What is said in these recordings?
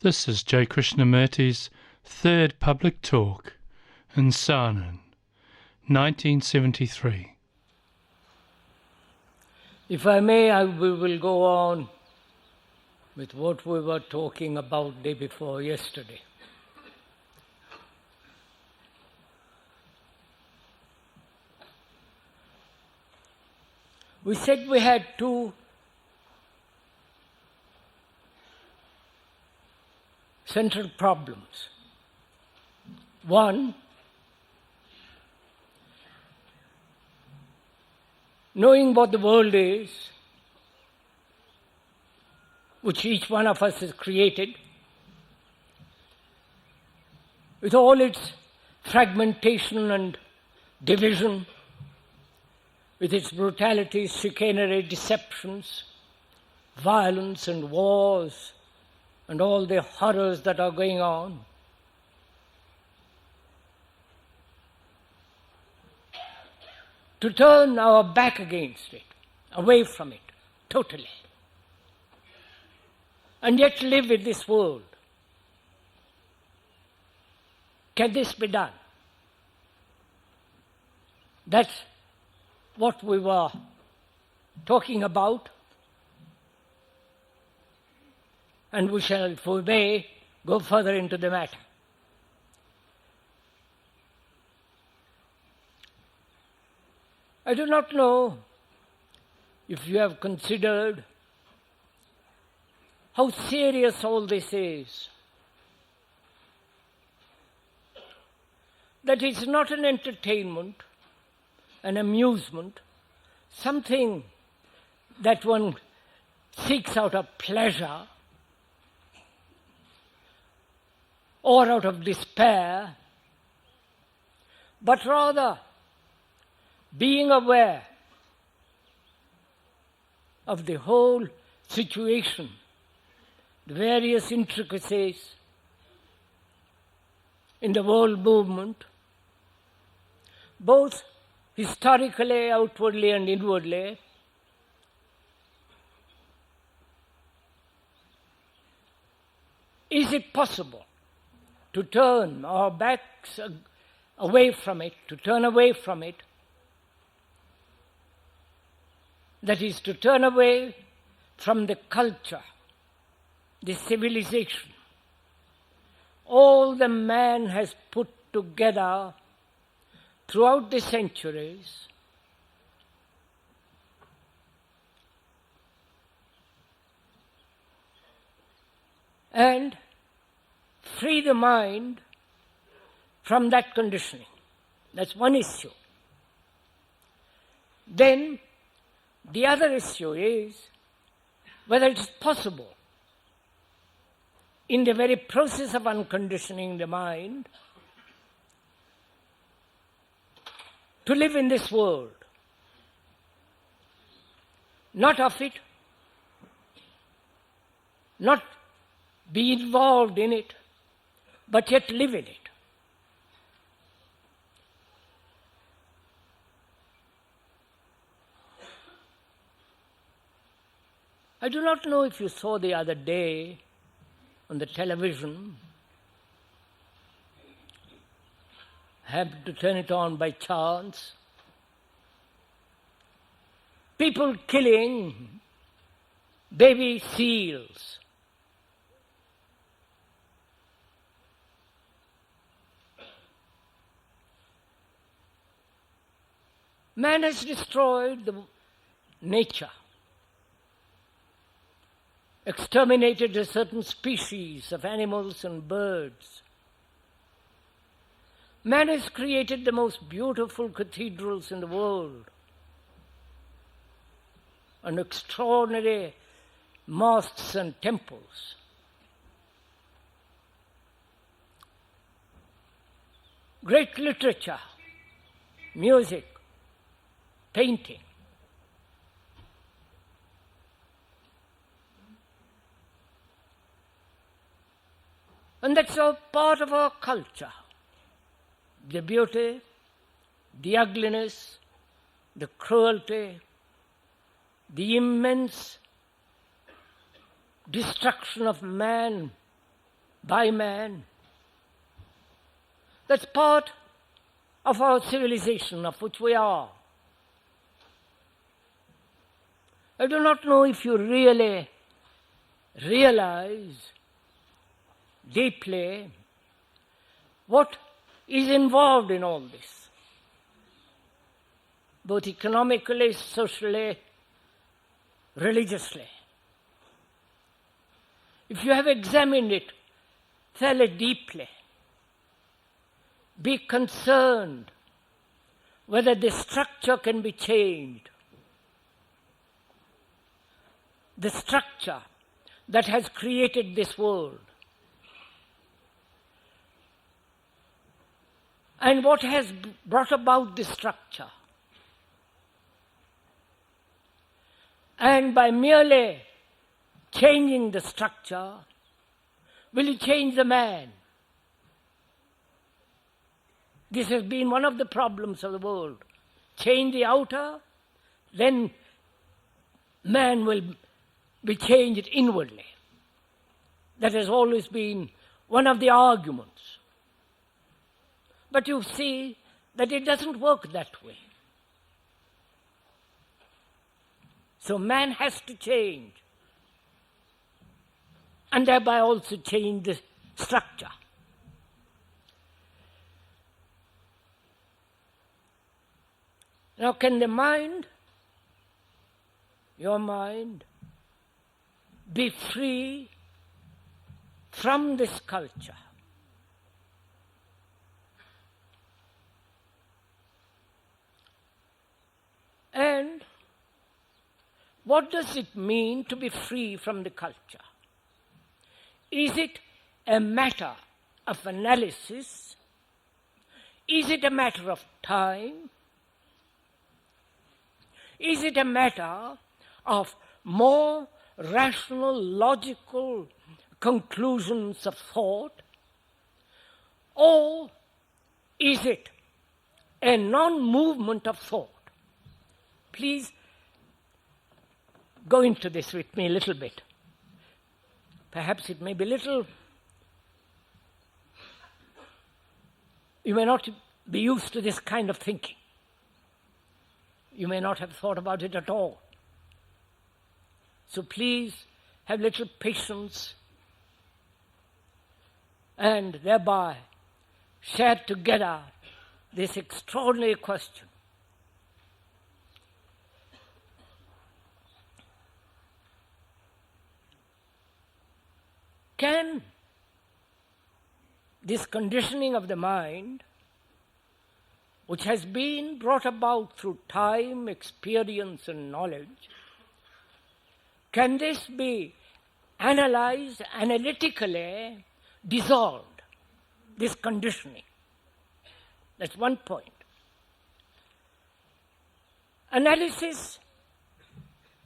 This is J. Krishnamurti's third public talk in Saanen, 1973. If I may, we will go on with what we were talking about day before yesterday. We said we had two central problems. One, knowing what the world is, which each one of us has created, with all its fragmentation and division, with its brutalities, chicanery, deceptions, violence and wars, and all the horrors that are going on. To turn our back against it, away from it, totally, and yet live in this world. Can this be done? That's what we were talking about. And we shall, if we may, go further into the matter. I do not know if you have considered how serious all this is. That it's not an entertainment, an amusement, something that one seeks out of pleasure or out of despair, but rather being aware of the whole situation, the various intricacies in the world movement, both historically, outwardly and inwardly. Is it possible to turn our backs away from it, to turn away from it? That is, to turn away from the culture, the civilization, all the man has put together throughout the centuries, and free the mind from that conditioning. That's one issue. Then the other issue is whether it is possible in the very process of unconditioning the mind to live in this world, not of it, not be involved in it, but yet live in it. I do not know if you saw the other day on the television, happened to turn it on by chance, people killing baby seals. Man has destroyed the nature, exterminated a certain species of animals and birds. Man has created the most beautiful cathedrals in the world, and extraordinary mosques and temples. Great literature, music, painting. And that's all part of our culture. The beauty, the ugliness, the cruelty, the immense destruction of man by man. That's part of our civilization, of which we are. I do not know if you really realize deeply what is involved in all this, both economically, socially, religiously. If you have examined it fairly deeply, be concerned whether the structure can be changed. The structure that has created this world. And what has brought about this structure. And by merely changing the structure, will you change the man? This has been one of the problems of the world. Change the outer, then man will be changed inwardly. That has always been one of the arguments. But you see that it doesn't work that way. So man has to change, and thereby also change the structure. Now, can the mind, your mind, be free from this culture? And what does it mean to be free from the culture? Is it a matter of analysis? Is it a matter of time? Is it a matter of more rational, logical conclusions of thought? Or is it a non-movement of thought? Please go into this with me a little bit. Perhaps it may be little, you may not be used to this kind of thinking. You may not have thought about it at all. So please have little patience and thereby share together this extraordinary question. Can this conditioning of the mind, which has been brought about through time, experience, and knowledge, can this be analyzed, analytically dissolved, this conditioning? That's one point. Analysis,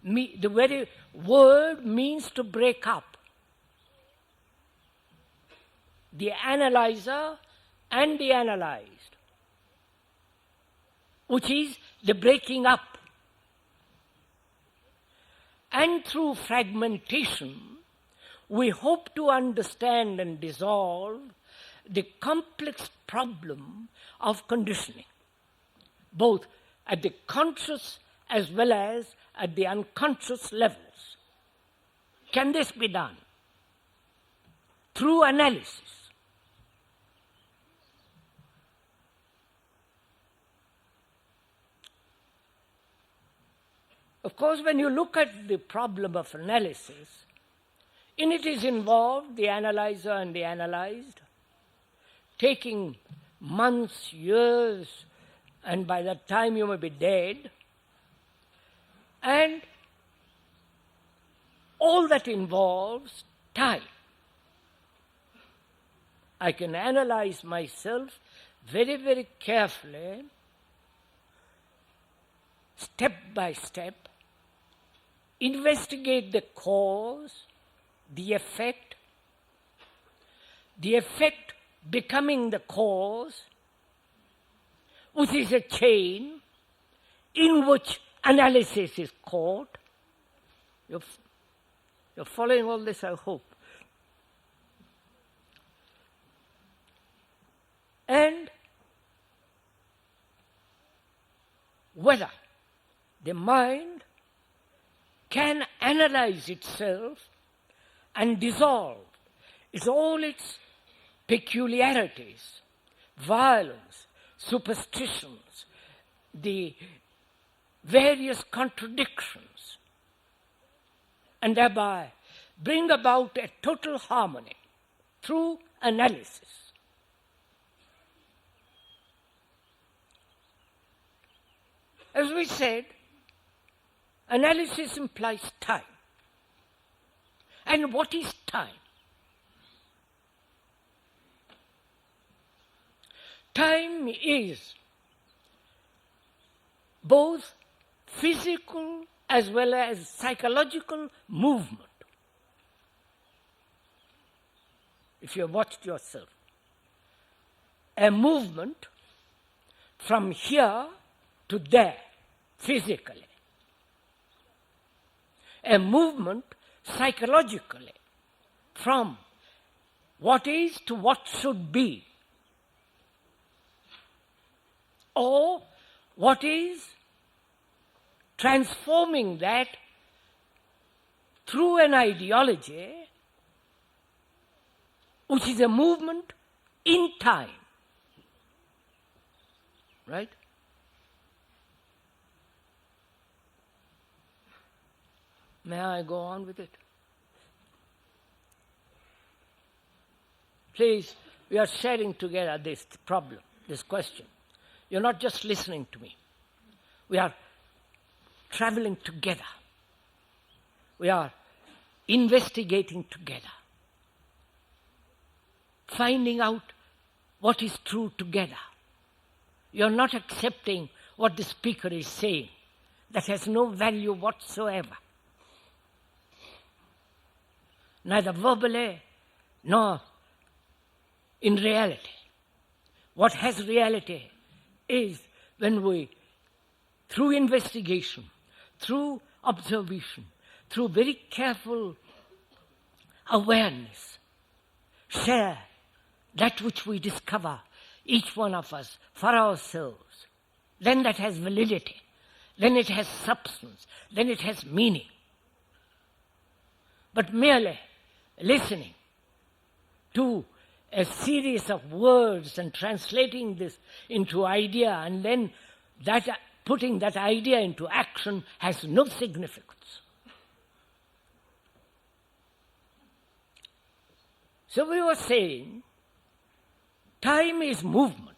the very word means to break up. The analyzer and the analyzed, which is the breaking up. And through fragmentation, we hope to understand and dissolve the complex problem of conditioning, both at the conscious as well as at the unconscious levels. Can this be done? Through analysis. Of course, when you look at the problem of analysis, in it is involved the analyzer and the analyzed, taking months, years, and by that time you may be dead, and all that involves time. I can analyze myself very, very carefully, step by step, investigate the cause, the effect becoming the cause, which is a chain in which analysis is caught. You're following all this, I hope. whether the mind can analyze itself and dissolve all its peculiarities, violence, superstitions, the various contradictions, and thereby bring about a total harmony through analysis. As we said, analysis implies time. And what is time? Time is both physical as well as psychological movement. If you have watched yourself, a movement from here to there, physically. A movement psychologically from what is to what should be, or what is transforming that through an ideology which is a movement in time. Right? May I go on with it? Please, we are sharing together this problem, this question. You're not just listening to me. We are traveling together. We are investigating together. Finding out what is true together. You're not accepting what the speaker is saying. That has no value whatsoever. Neither verbally nor in reality. What has reality is when we, through investigation, through observation, through very careful awareness, share that which we discover, each one of us, for ourselves. Then that has validity. Then it has substance. Then it has meaning. But merely listening to a series of words and translating this into idea and then that putting that idea into action has no significance. So we were saying time is movement.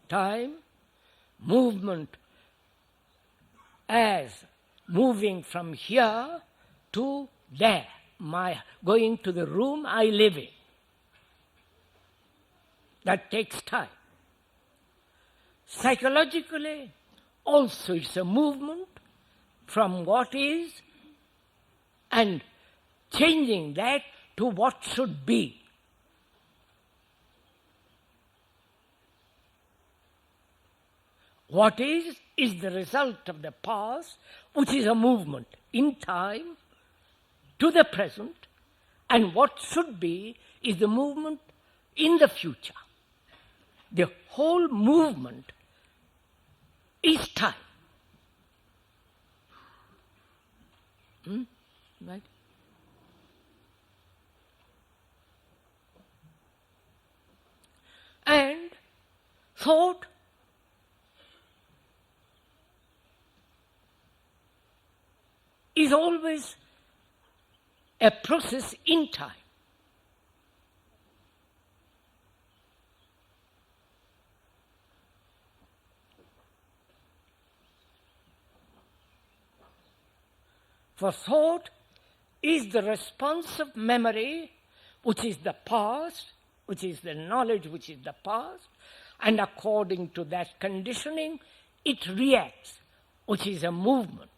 Time, movement as moving from here to there, going to the room I live in. That takes time. Psychologically, also it's a movement from what is and changing that to what should be. What is the result of the past, which is a movement in time to the present, and what should be is the movement in the future. The whole movement is time. Right? And thought is always a process in time. For thought is the response of memory, which is the past, which is the knowledge which is the past, and according to that conditioning, it reacts, which is a movement.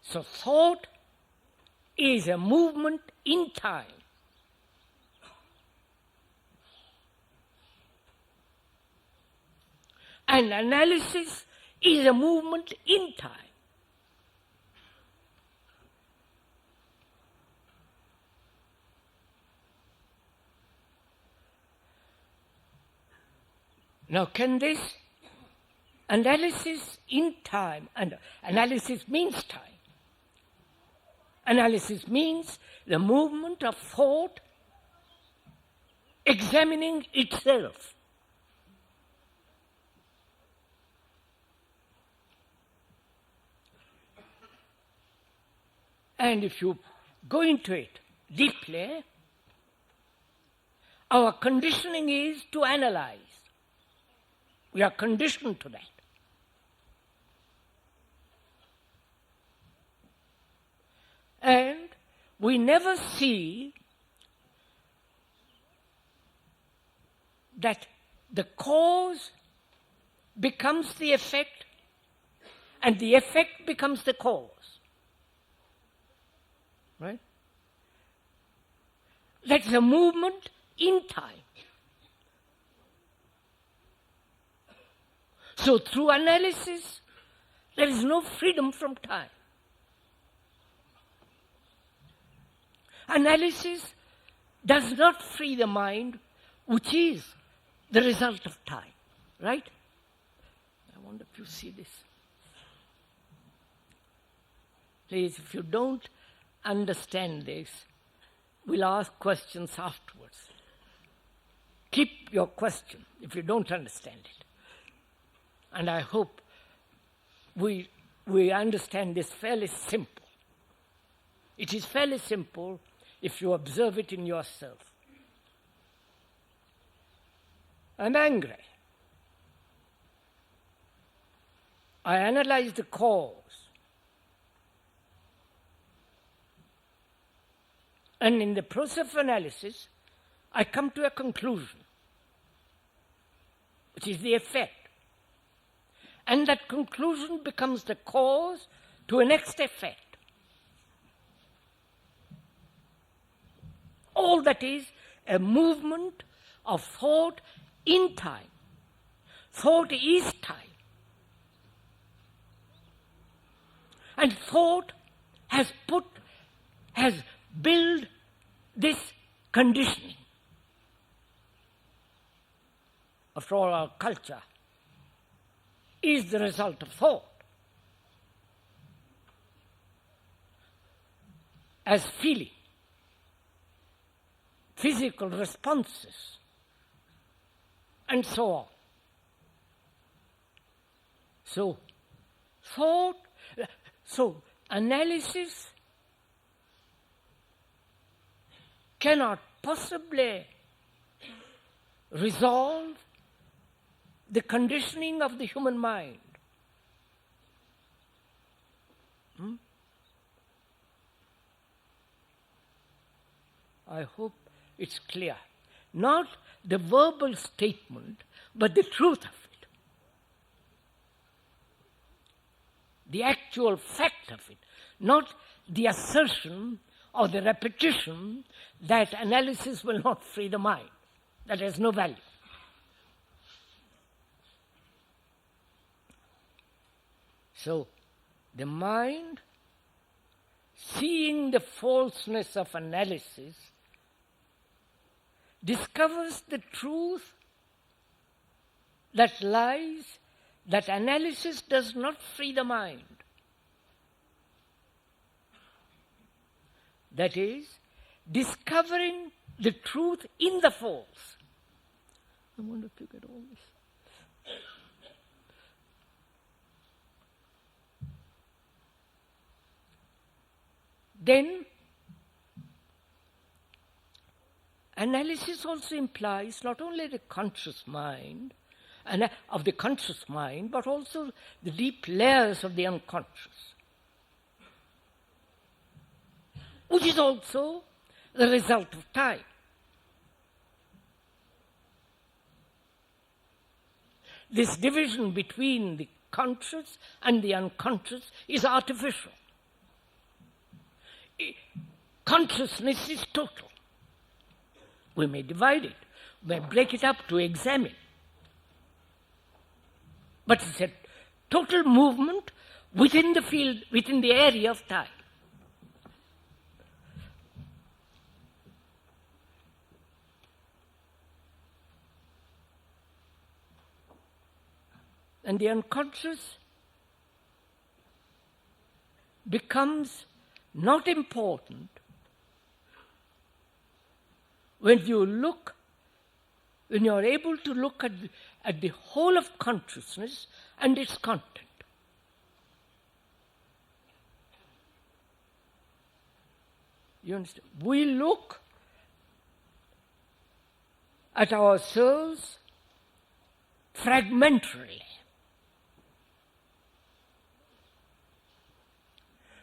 So thought is a movement in time. And analysis is a movement in time. Now, can this analysis in time, and analysis means time. Analysis means the movement of thought examining itself. And if you go into it deeply, our conditioning is to analyze. We are conditioned to that. And we never see that the cause becomes the effect and the effect becomes the cause. Right? That's a movement in time. So through analysis, there is no freedom from time. Analysis does not free the mind, which is the result of time. Right? I wonder if you see this. Please, if you don't understand this, we'll ask questions afterwards. Keep your question if you don't understand it. And I hope we understand this fairly simple. It is fairly simple if you observe it in yourself. I'm angry. I analyze the cause. And in the process of analysis, I come to a conclusion, which is the effect. And that conclusion becomes the cause to a next effect. All that is a movement of thought in time. Thought is time. And thought has built this conditioning. After all, our culture is the result of thought. As feeling, physical responses, and so on. So, analysis cannot possibly resolve the conditioning of the human mind. I hope it's clear. Not the verbal statement, but the truth of it. The actual fact of it. Not the assertion or the repetition that analysis will not free the mind. That has no value. So, the mind, seeing the falseness of analysis, discovers the truth that lies, that analysis does not free the mind. That is, discovering the truth in the false. I wonder if you get all this. Then, analysis also implies not only the conscious mind, of the conscious mind, but also the deep layers of the unconscious, which is also the result of time. This division between the conscious and the unconscious is artificial. Consciousness is total. We may divide it, we may break it up to examine. But it's a total movement within the field, within the area of time. And the unconscious becomes not important when you are able to look at the whole of consciousness and its content. You understand? We look at ourselves fragmentarily.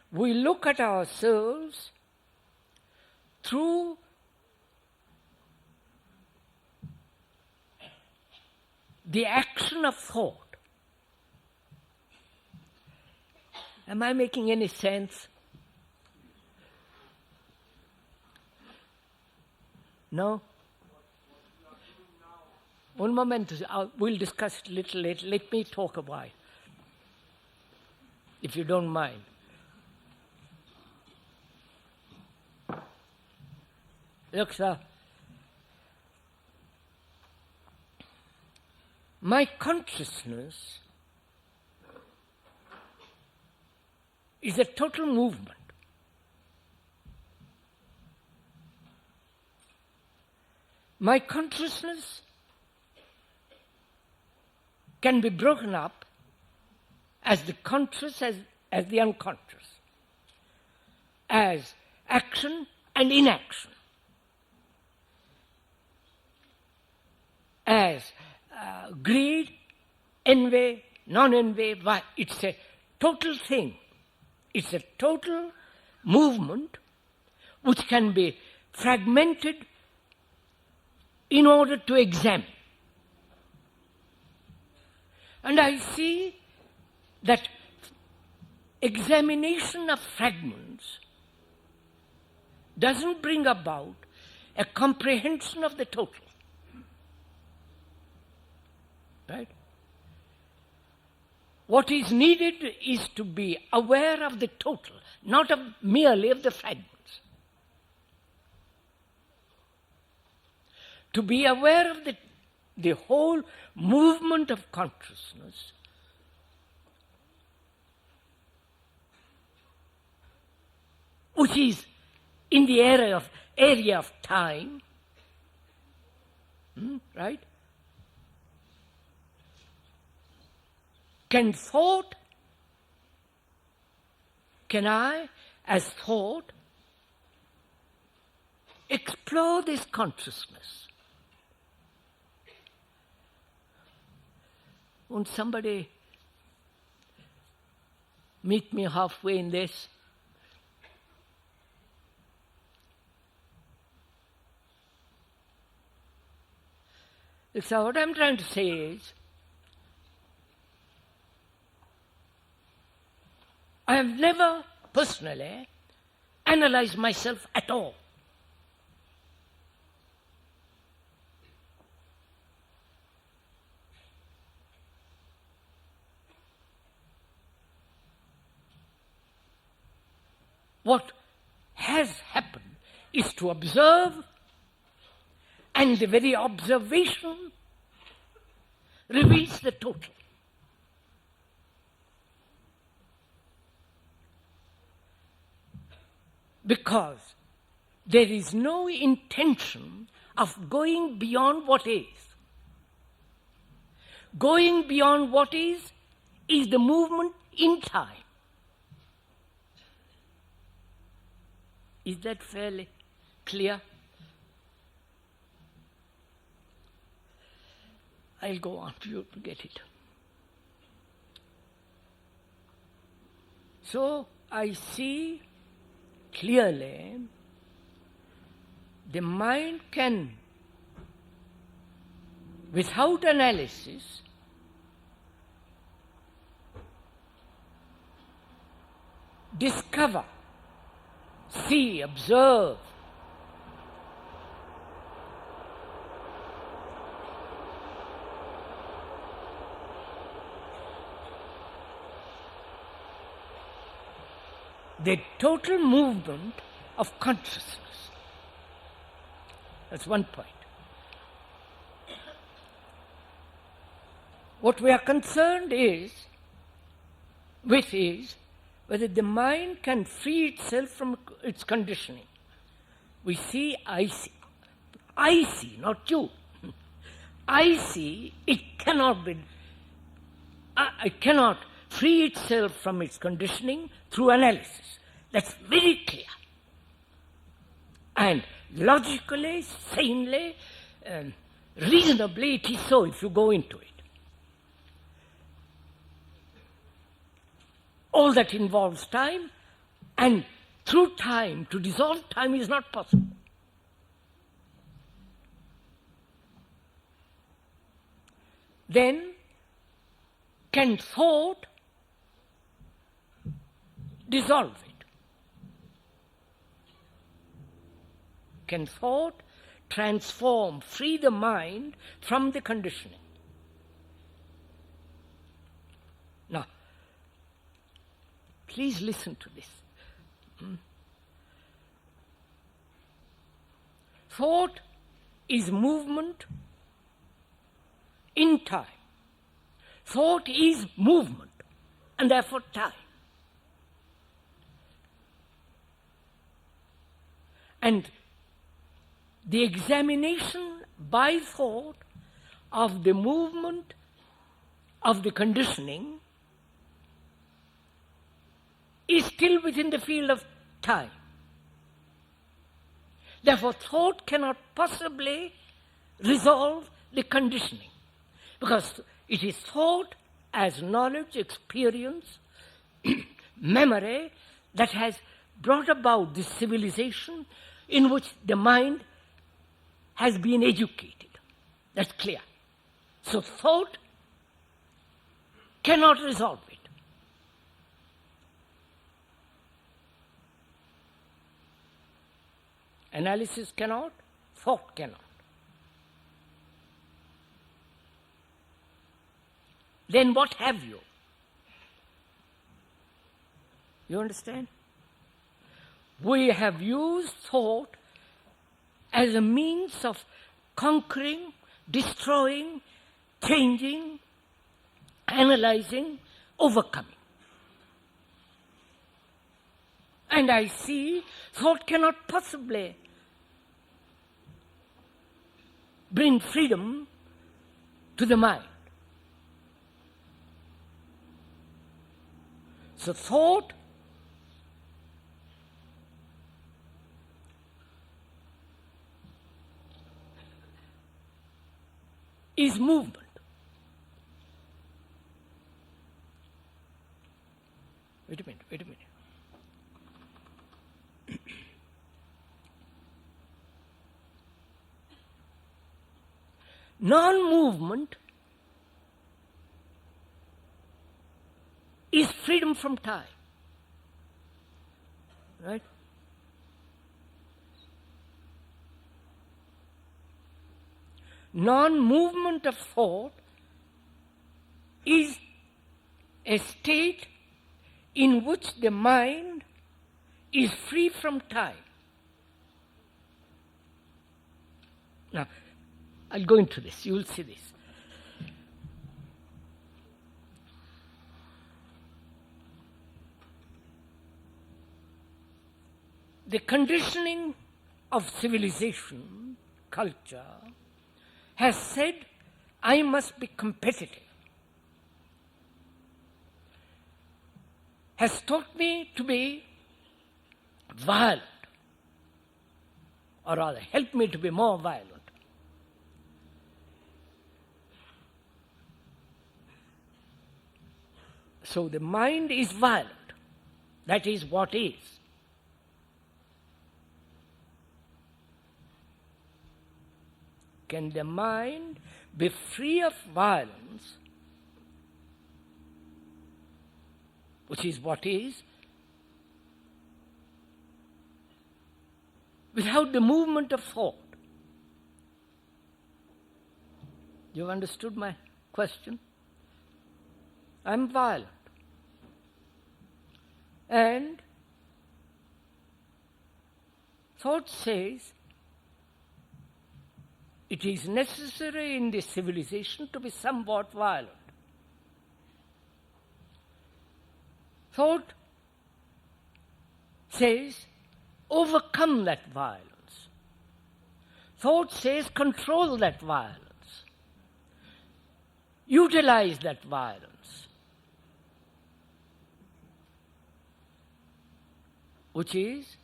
We look at ourselves through the action of thought. Am I making any sense? No? One moment, we'll discuss it a little later. Let me talk a while, if you don't mind. Look, sir, my consciousness is a total movement. My consciousness can be broken up as the conscious as the unconscious, as action and inaction, as greed, envy, non-envy. It's a total thing. It's a total movement which can be fragmented in order to examine. And I see that examination of fragments doesn't bring about a comprehension of the total. Right? What is needed is to be aware of the total, not merely of the fragments. To be aware of the whole movement of consciousness which is in the area of time, right? Can I, as thought, explore this consciousness? Won't somebody meet me halfway in this? So what I'm trying to say is, I have never personally analyzed myself at all. What has happened is to observe, and the very observation reveals the total. Because there is no intention of going beyond what is. Going beyond what is the movement in time. Is that fairly clear? I'll go on to you to get it. So I see clearly the mind can, without analysis, discover, see, observe, the total movement of consciousness. That's one point. What we are concerned with is whether the mind can free itself from its conditioning. We see, I see, not you. I see it cannot free itself from its conditioning through analysis. That's very clear. And logically, sanely, reasonably, it is so if you go into it. All that involves time, and through time, to dissolve time is not possible. Then, can thought dissolve it? Can thought transform, free the mind from the conditioning? Now, please listen to this. Thought is movement in time. Thought is movement, and therefore time. And the examination by thought of the movement of the conditioning is still within the field of time. Therefore, thought cannot possibly resolve the conditioning, because it is thought as knowledge, experience, memory that has brought about this civilization in which the mind has been educated. That's clear. So thought cannot resolve it. Analysis cannot, thought cannot. Then what have you? You understand? We have used thought as a means of conquering, destroying, changing, analyzing, overcoming. And I see thought cannot possibly bring freedom to the mind. So thought is movement. Wait a minute. Non-movement is freedom from time. Right? Non-movement of thought is a state in which the mind is free from time. Now, I'll go into this. You will see this. The conditioning of civilization, culture, has said, I must be competitive. Has taught me to be violent, or rather helped me to be more violent. So the mind is violent. That is what is. Can the mind be free of violence, which is what is, without the movement of thought? You understood my question? I'm violent. And thought says, it is necessary in this civilization to be somewhat violent. Thought says, overcome that violence. Thought says, control that violence. Utilize that violence. Which is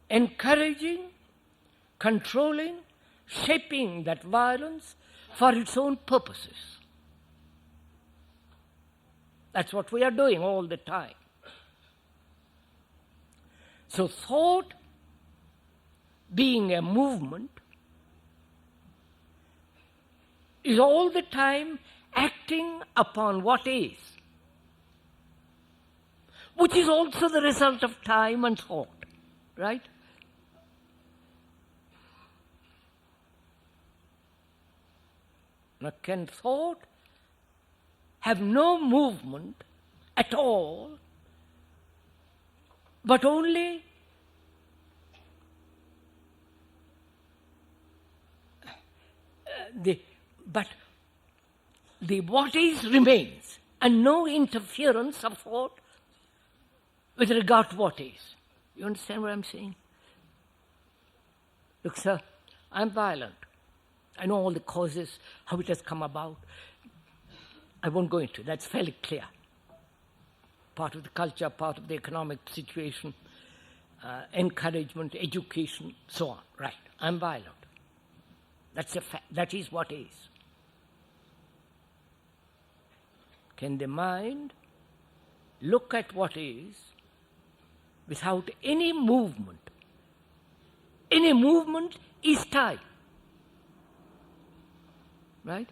encouraging, controlling, shaping that violence for its own purposes. That's what we are doing all the time. So thought, being a movement, is all the time acting upon what is, which is also the result of time and thought, right? Now, can thought have no movement at all, but only the what is remains, and no interference of thought with regard to what is. You understand what I'm saying? Look, sir, I'm violent. I know all the causes, how it has come about. I won't go into it. That's fairly clear. Part of the culture, part of the economic situation, encouragement, education, so on. Right. I'm violent. That's a fact. That is what is. Can the mind look at what is without any movement? Any movement is time. Right?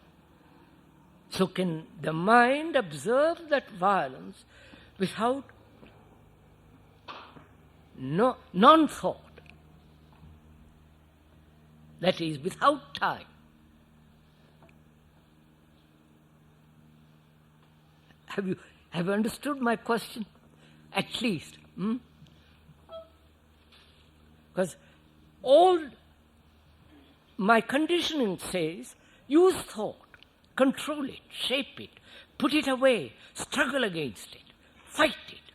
So can the mind observe that violence without non-thought? That is, without time. Have you understood my question? At least. Because all my conditioning says, use thought, control it, shape it, put it away, struggle against it, fight it.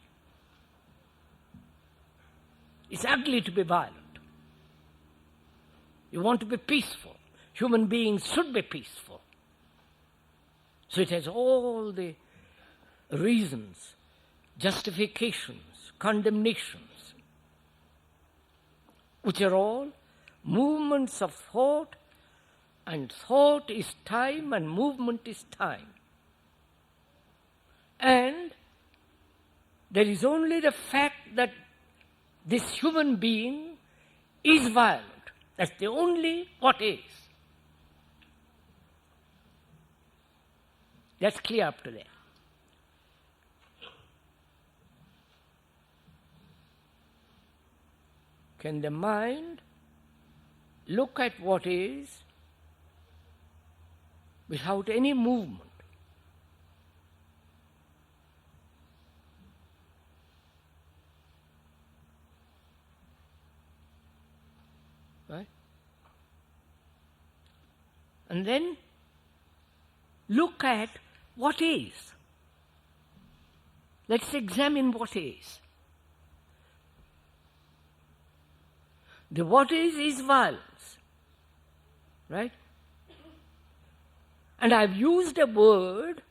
It's ugly to be violent. You want to be peaceful. Human beings should be peaceful. So it has all the reasons, justifications, condemnations, which are all movements of thought, and thought is time and movement is time. And there is only the fact that this human being is violent. That's the only what is. That's clear up to there. Can the mind look at what is without any movement? Right? And then look at what is. Let's examine what is. The what is violence. Right? And I've used a word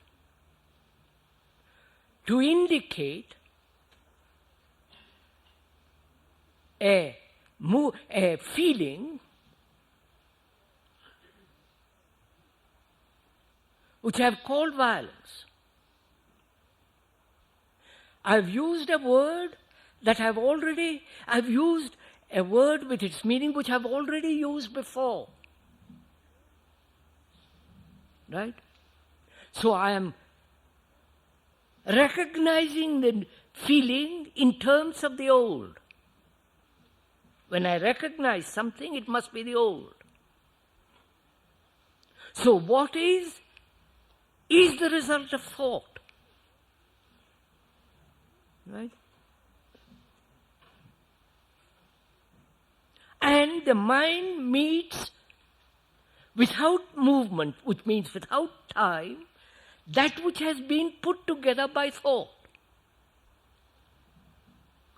to indicate a feeling which I've called violence. I've used a word that I've used a word with its meaning which I've already used before. Right? So I am recognizing the feeling in terms of the old. When I recognize something, it must be the old. So what is the result of thought. Right? And the mind meets without movement, which means without time, that which has been put together by thought.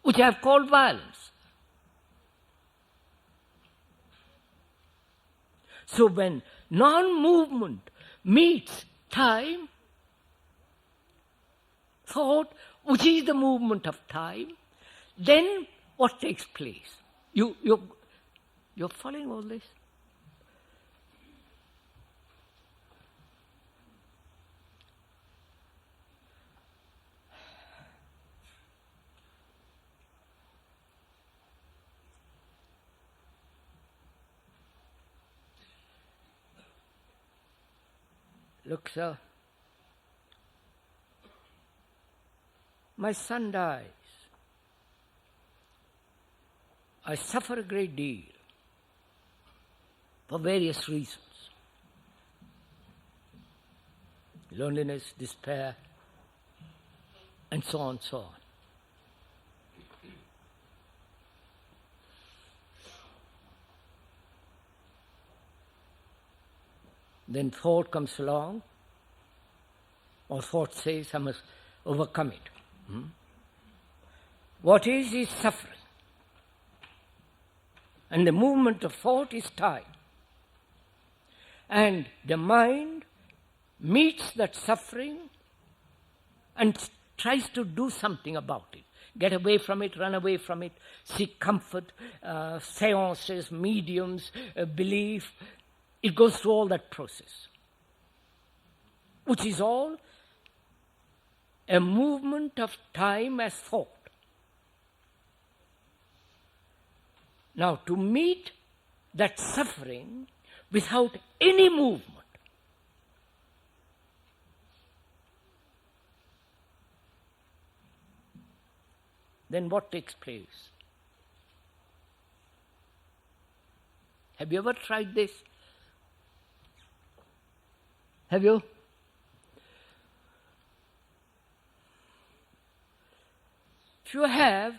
which I have called violence. So when non-movement meets time, thought, which is the movement of time, then what takes place? You're following all this? Look, sir, my son dies. I suffer a great deal for various reasons. Loneliness, despair, and so on, so on. Then thought comes along, or thought says, I must overcome it. What is suffering. And the movement of thought is time. And the mind meets that suffering and tries to do something about it. Get away from it, run away from it, seek comfort, seances, mediums, belief. It goes through all that process, which is all a movement of time as thought. Now, to meet that suffering without any movement, then what takes place? Have you ever tried this? Have you? If you have,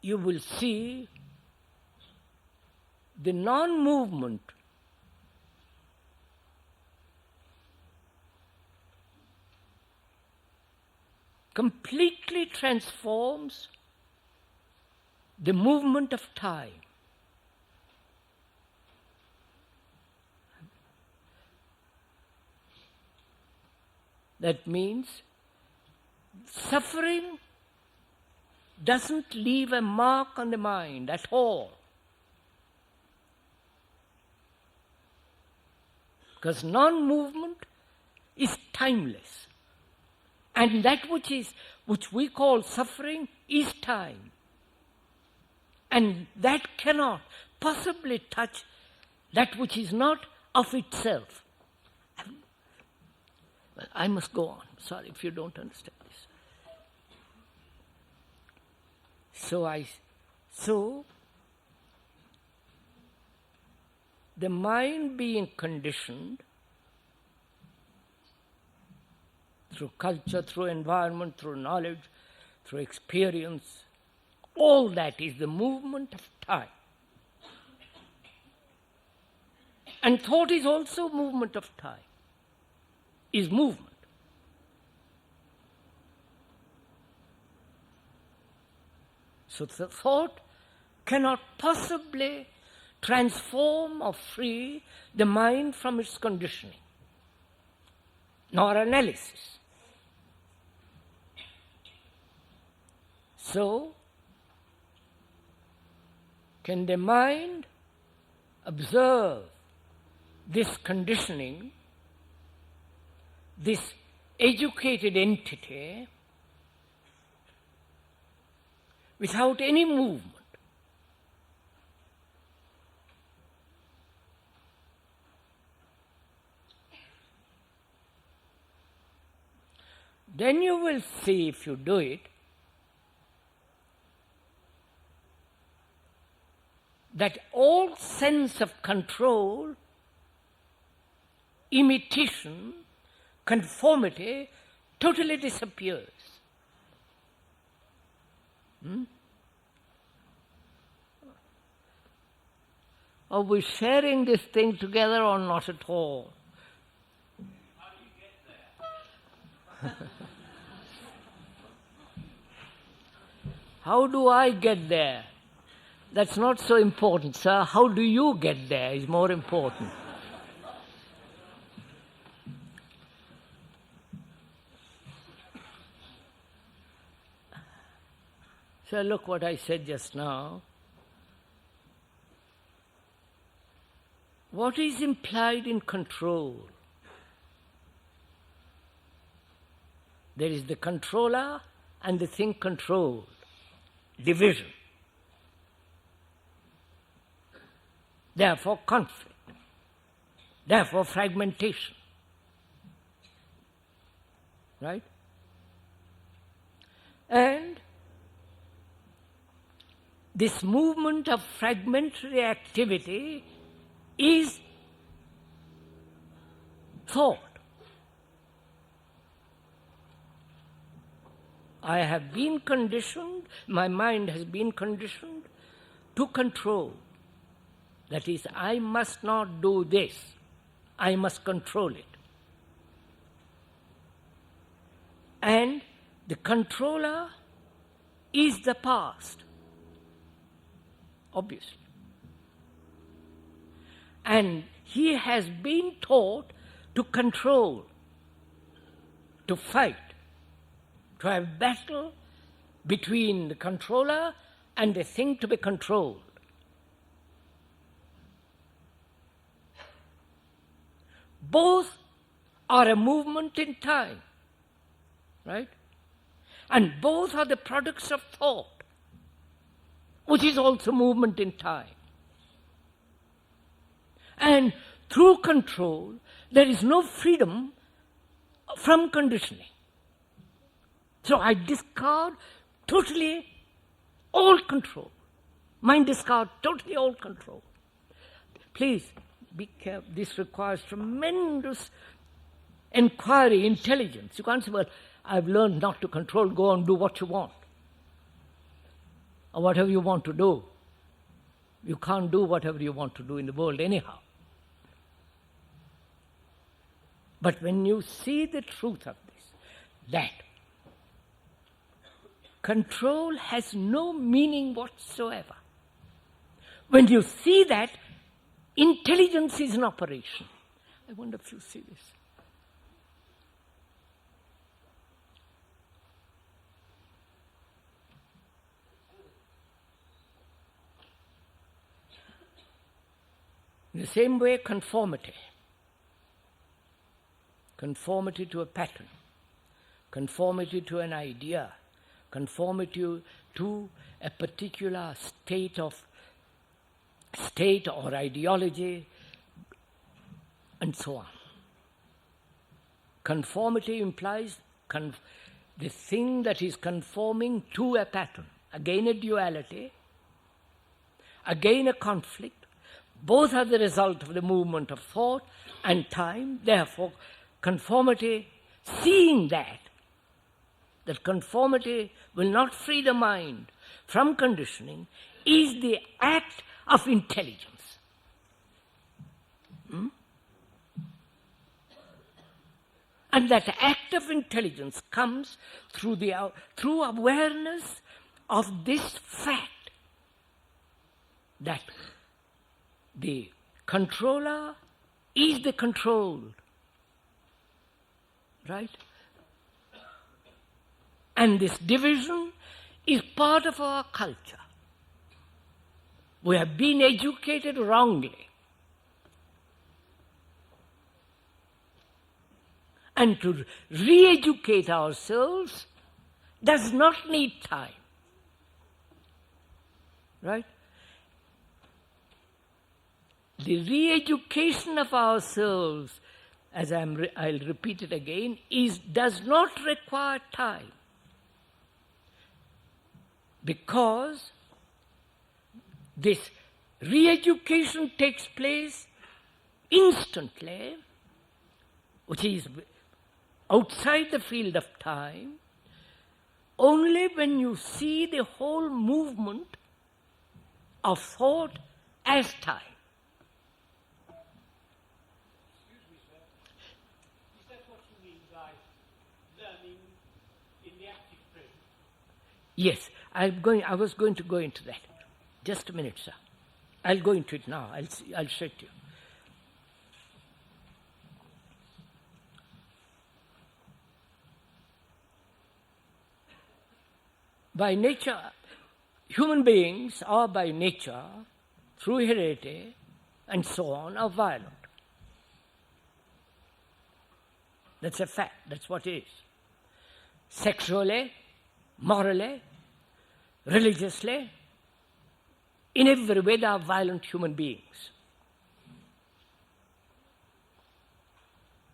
you will see the non-movement completely transforms the movement of time. That means suffering doesn't leave a mark on the mind at all. Because non-movement is timeless. And that which we call suffering is time. And that cannot possibly touch that which is not of itself. Well, I must go on. Sorry if you don't understand this. So the mind being conditioned through culture, through environment, through knowledge, through experience, all that is the movement of time. And thought is also movement of time, is movement. So the thought cannot possibly transform or free the mind from its conditioning, nor analysis. So, can the mind observe this conditioning, this educated entity, without any movement? Then you will see, if you do it, that all sense of control, imitation, conformity totally disappears. Are we sharing this thing together or not at all? How do you get there? How do I get there? That's not so important, sir. How do you get there is more important. So look what I said just now. What is implied in control? There is the controller and the thing controlled. Division. Therefore conflict. Therefore fragmentation. Right? And this movement of fragmentary activity is thought. I have been conditioned, my mind has been conditioned to control. That is, I must not do this. I must control it. And the controller is the past, obviously. And he has been taught to control, to fight, to have battle between the controller and the thing to be controlled. Both are a movement in time, right? And both are the products of thought, which is also movement in time. And through control, there is no freedom from conditioning. So I discard totally all control. Mind discard totally all control. Please be careful. This requires tremendous inquiry, intelligence. You can't say, well, I've learned not to control, go and do what you want. Or whatever you want to do. You can't do whatever you want to do in the world anyhow. But when you see the truth of this, that control has no meaning whatsoever. When you see that, intelligence is in operation. I wonder if you see this. In the same way, conformity. Conformity to a pattern. Conformity to an idea. Conformity to a particular state or ideology, and so on. Conformity implies the thing that is conforming to a pattern. Again a duality, again a conflict. Both are the result of the movement of thought and time. Therefore, conformity, seeing that conformity will not free the mind from conditioning, is the act of intelligence. And that act of intelligence comes through awareness of this fact that the controller is the controlled. Right? And this division is part of our culture. We have been educated wrongly. And to re-educate ourselves does not need time. Right? The re-education of ourselves, as I'll repeat it again, does not require time. Because this re-education takes place instantly, which is outside the field of time, only when you see the whole movement of thought as time. Excuse me, sir. Is that what you mean by learning in the active present? Yes, I was going to go into that. Just a minute, sir. I'll go into it now. I'll show it to you. By nature, human beings are by nature, through heredity and so on, are violent. That's a fact. That's what it is. Sexually, morally, religiously, in every way they are violent human beings.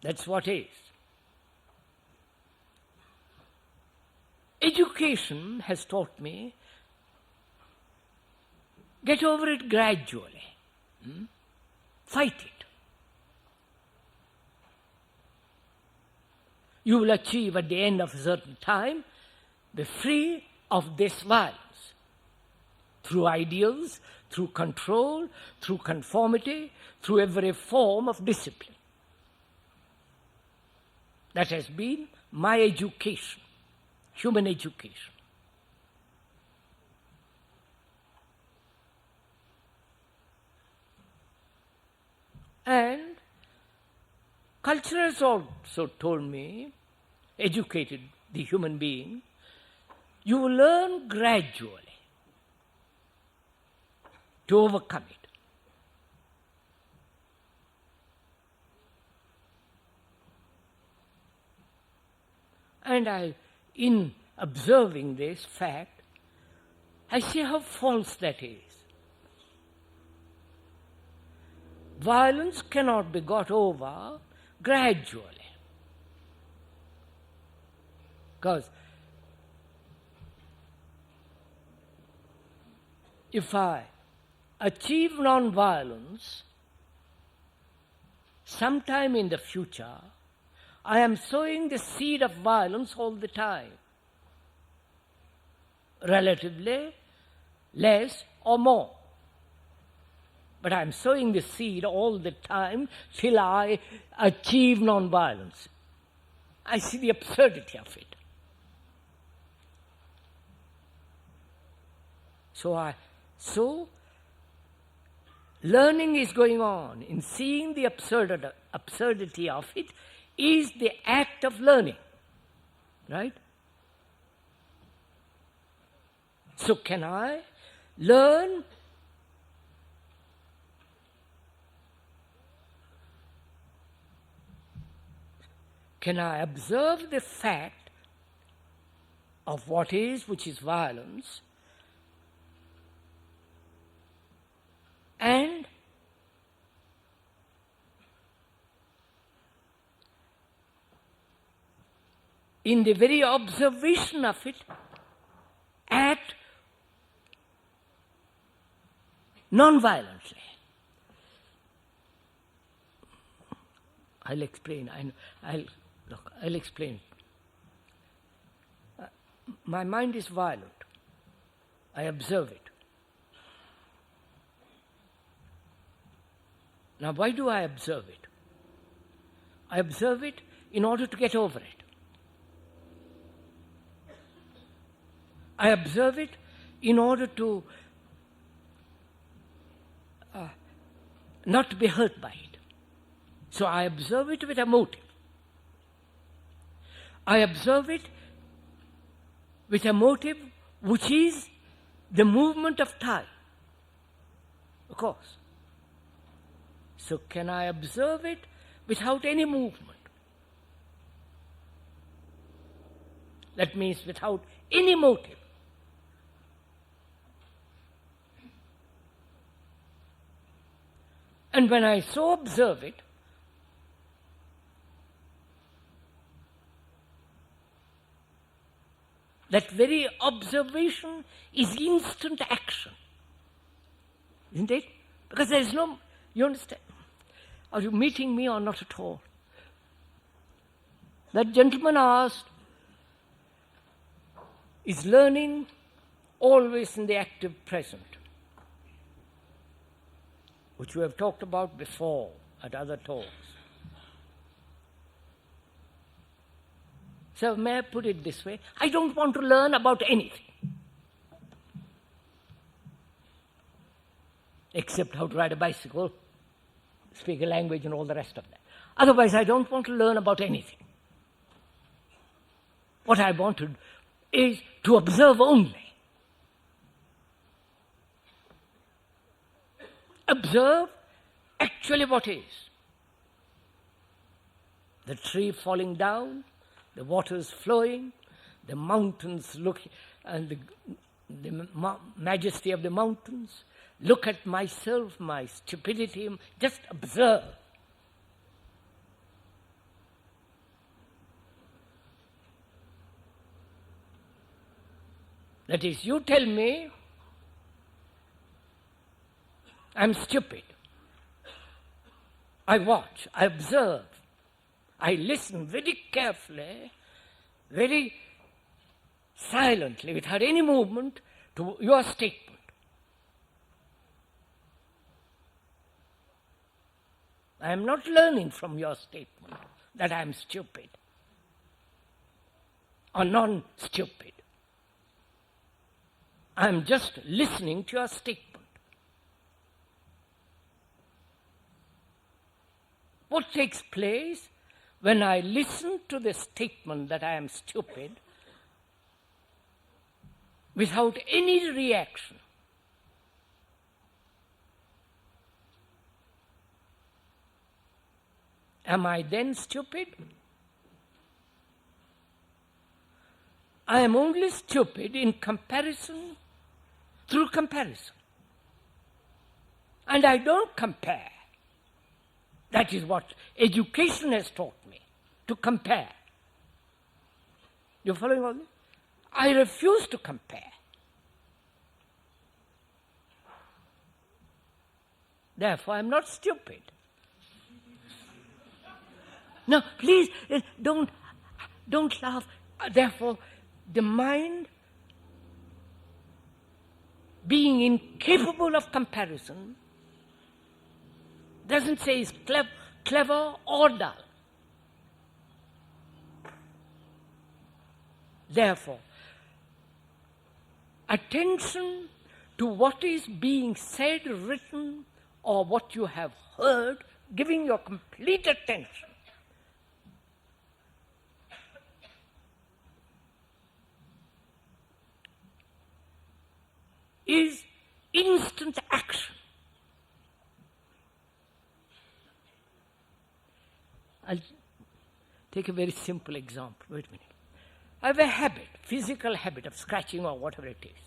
That's what it is. Education has taught me, get over it gradually. Fight it. You will achieve at the end of a certain time, be free of this violence. Through ideals, through control, through conformity, through every form of discipline. That has been my education, human education. And culture has also told me, educated the human being, you will learn gradually to overcome it. And in observing this fact, I see how false that is. Violence cannot be got over gradually. Because if I achieve non-violence sometime in the future, I am sowing the seed of violence all the time. Relatively less or more. But I am sowing the seed all the time till I achieve non-violence. I see the absurdity of it. So learning is going on. In seeing the absurdity of it is the act of learning. Right? So can I learn can I observe the fact of what is, which is violence, and in the very observation of it, act non-violently. I'll explain. I'll explain. My mind is violent. I observe it. Now, why do I observe it? I observe it in order to get over it. I observe it in order to not be hurt by it. So I observe it with a motive. I observe it with a motive which is the movement of time. Of course. So can I observe it without any movement? That means without any motive. And when I so observe it, that very observation is instant action. Isn't it? Because there is no, you understand? Are you meeting me or not at all? That gentleman asked, is learning always in the active present? Which we have talked about before at other talks. So may I put it this way? I don't want to learn about anything. except how to ride a bicycle, speak a language and all the rest of that. Otherwise, I don't want to learn about anything. What I wanted is to observe only. Observe actually what is. The tree falling down, the waters flowing, the mountains looking, and the majesty of the mountains. Look at myself, my stupidity, just observe. That is, you tell me I'm stupid. I watch, I observe, I listen very carefully, very silently, without any movement, to your statement. I am not learning from your statement that I am stupid or non-stupid. I am just listening to your statement. What takes place when I listen to the statement that I am stupid without any reaction? Am I then stupid? I am only stupid in comparison, through comparison. And I don't compare. That is what education has taught me, to compare. You following all this? I refuse to compare. Therefore, I am not stupid. No, please, don't laugh. Therefore, the mind, being incapable of comparison, doesn't say it's clever or dull. Therefore, attention to what is being said, written, or what you have heard, giving your complete attention, is instant action. I'll take a very simple example. Wait a minute. I have a habit, physical habit of scratching or whatever it is.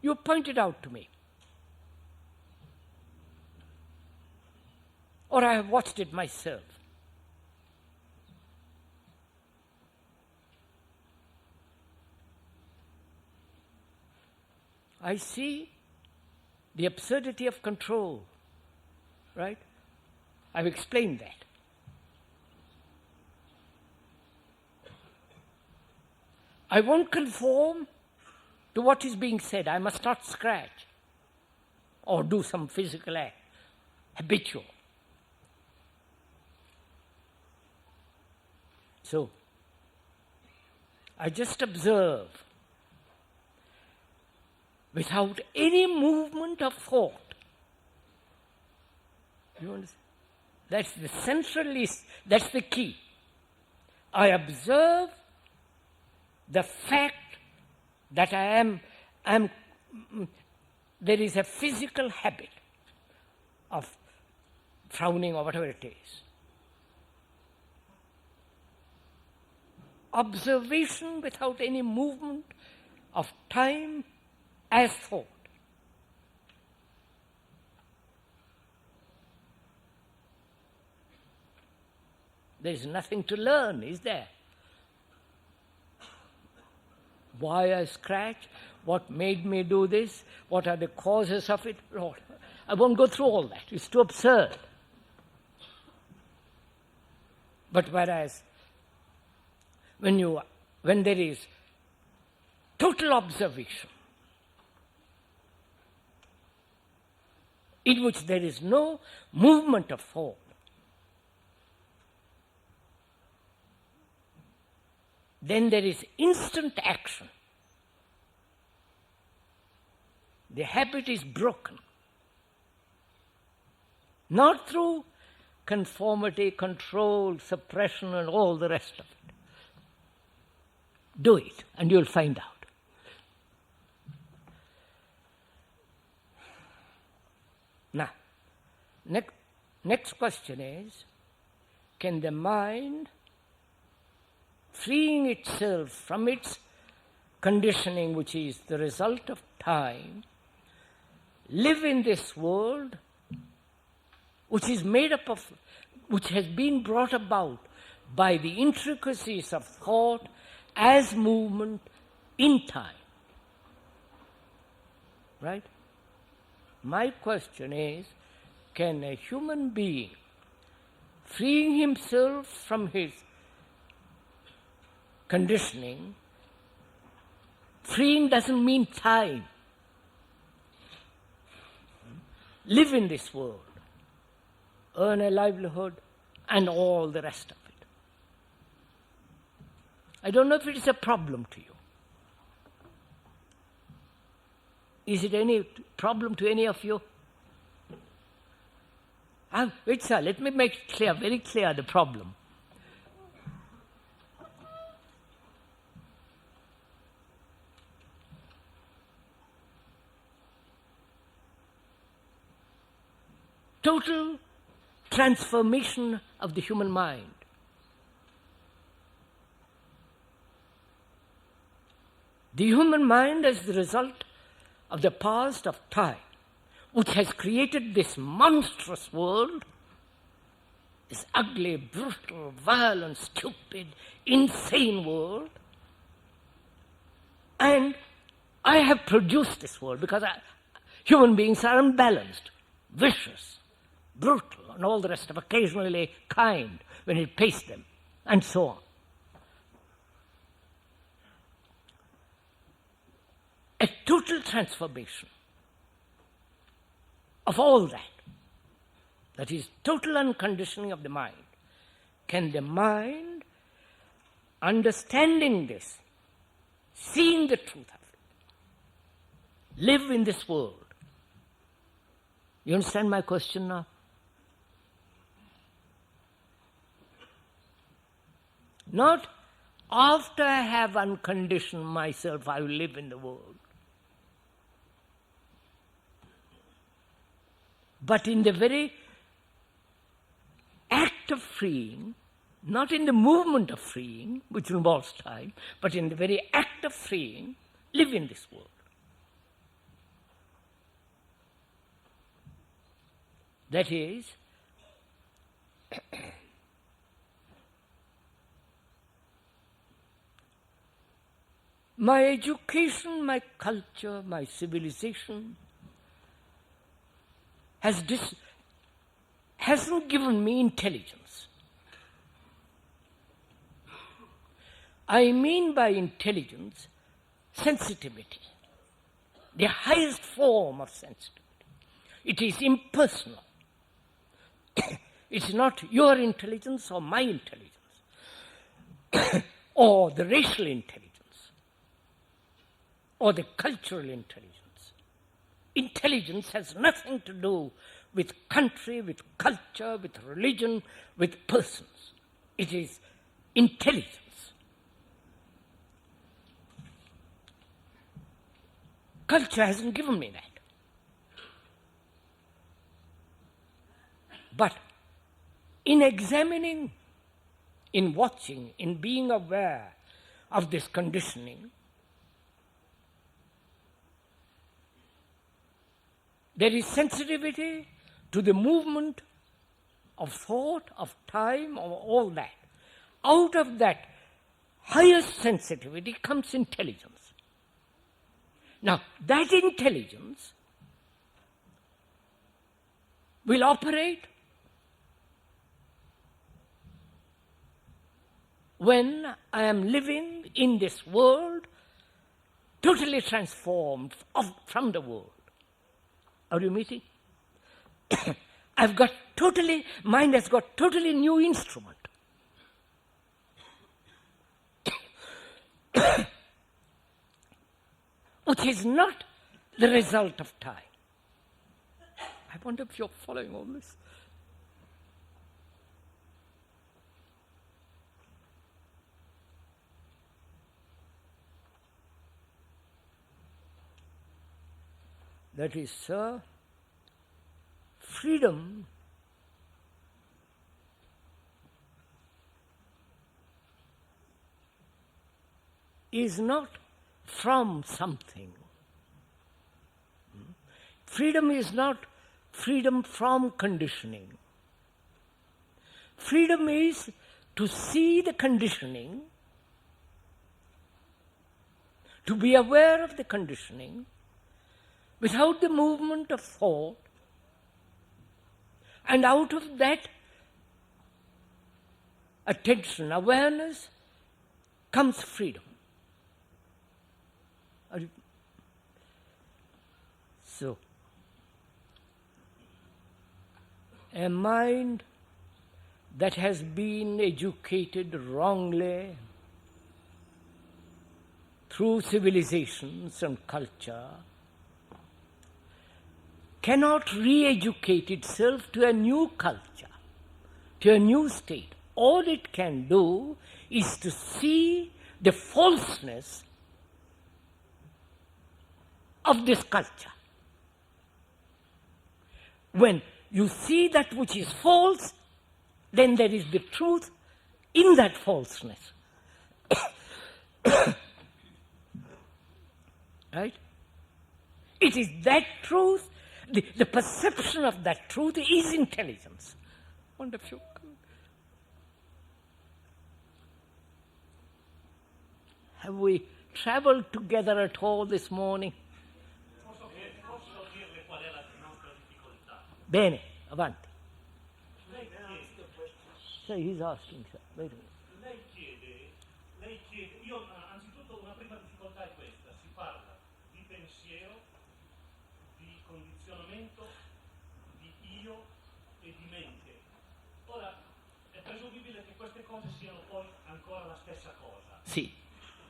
You point it out to me. Or I have watched it myself. I see the absurdity of control, right? I've explained that. I won't conform to what is being said. I must not scratch or do some physical act, habitual. So, I just observe without any movement of thought. You understand? That's the central list, that's the key. I observe the fact that I am there is a physical habit of frowning or whatever it is. Observation without any movement of time as thought. There is nothing to learn, is there? Why I scratch? What made me do this? What are the causes of it? No, I won't go through all that. It's too absurd. But whereas when there is total observation, in which there is no movement of thought, then there is instant action. The habit is broken. Not through conformity, control, suppression, and all the rest of it. Do it, and you'll find out. Now, next question is, can the mind, freeing itself from its conditioning, which is the result of time, live in this world which is made up of, which has been brought about by the intricacies of thought as movement in time? Right? My question is, can a human being, freeing himself from his conditioning, freeing doesn't mean time, live in this world, earn a livelihood, and all the rest of it? I don't know if it is a problem to you. Is it any problem to any of you? Wait, sir, let me make it clear, very clear, the problem. Total transformation of the human mind. The human mind is the result of the past of time, which has created this monstrous world, this ugly, brutal, violent, stupid, insane world. And I have produced this world because human beings are unbalanced, vicious, brutal, and all the rest of, occasionally kind when it pays them, and so on. A total transformation of all that, that is total unconditioning of the mind. Can the mind, understanding this, seeing the truth of it, live in this world? You understand my question now? Not after I have unconditioned myself, I will live in the world. But in the very act of freeing, not in the movement of freeing, which involves time, but in the very act of freeing, live in this world. That is, my education, my culture, my civilization hasn't given me intelligence. I mean by intelligence, sensitivity, the highest form of sensitivity. It is impersonal. It's not your intelligence or my intelligence or the racial intelligence or the cultural intelligence. Intelligence has nothing to do with country, with culture, with religion, with persons. It is intelligence. Culture hasn't given me that. But in examining, in watching, in being aware of this conditioning, there is sensitivity to the movement of thought, of time, of all that. Out of that highest sensitivity comes intelligence. Now, that intelligence will operate when I am living in this world totally transformed from the world. Are you meeting? Mind has got totally new instrument. Which is not the result of time. I wonder if you're following all this. That is, sir, freedom is not from something. Freedom is not freedom from conditioning. Freedom is to see the conditioning, to be aware of the conditioning, without the movement of thought, and out of that attention, awareness, comes freedom. So, a mind that has been educated wrongly through civilizations and culture cannot re-educate itself to a new culture, to a new state. All it can do is to see the falseness of this culture. When you see that which is false, then there is the truth in that falseness. Right? It is that truth, the perception of that truth is intelligence. Wonderful. Have we traveled together at all this morning? Posso dirle qual è la nostra difficoltà? Bene, avanti. Lei chiede, So he's asking, sir. Wait a minute. lei chiede, io anzitutto una prima difficoltà è questa, si parla di pensiero, di condizionamento, di io e di mente. Ora, è presumibile che queste cose siano poi ancora la stessa cosa. Sì.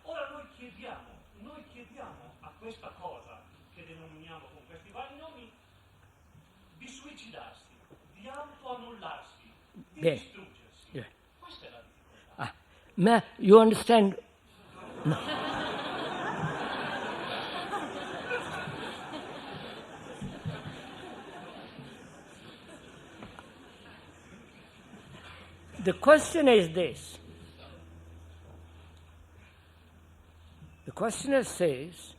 Ora noi chiediamo a questa cosa che denominiamo con questi vari nomi di suicidarsi, di autoannullarsi, di Bene. distruggersi. Yeah. Questa è la difficoltà. You understand? No. The question is this. The questioner says,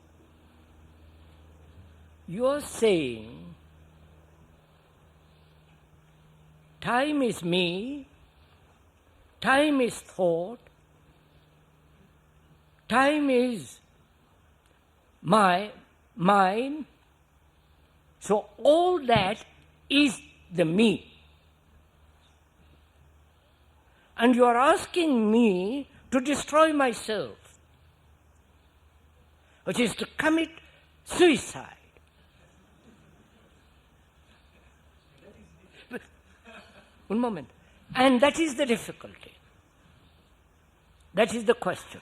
you're saying time is me, time is thought, time is mine, so all that is the me. And you are asking me to destroy myself, which is to commit suicide. One moment. And that is the difficulty. That is the question.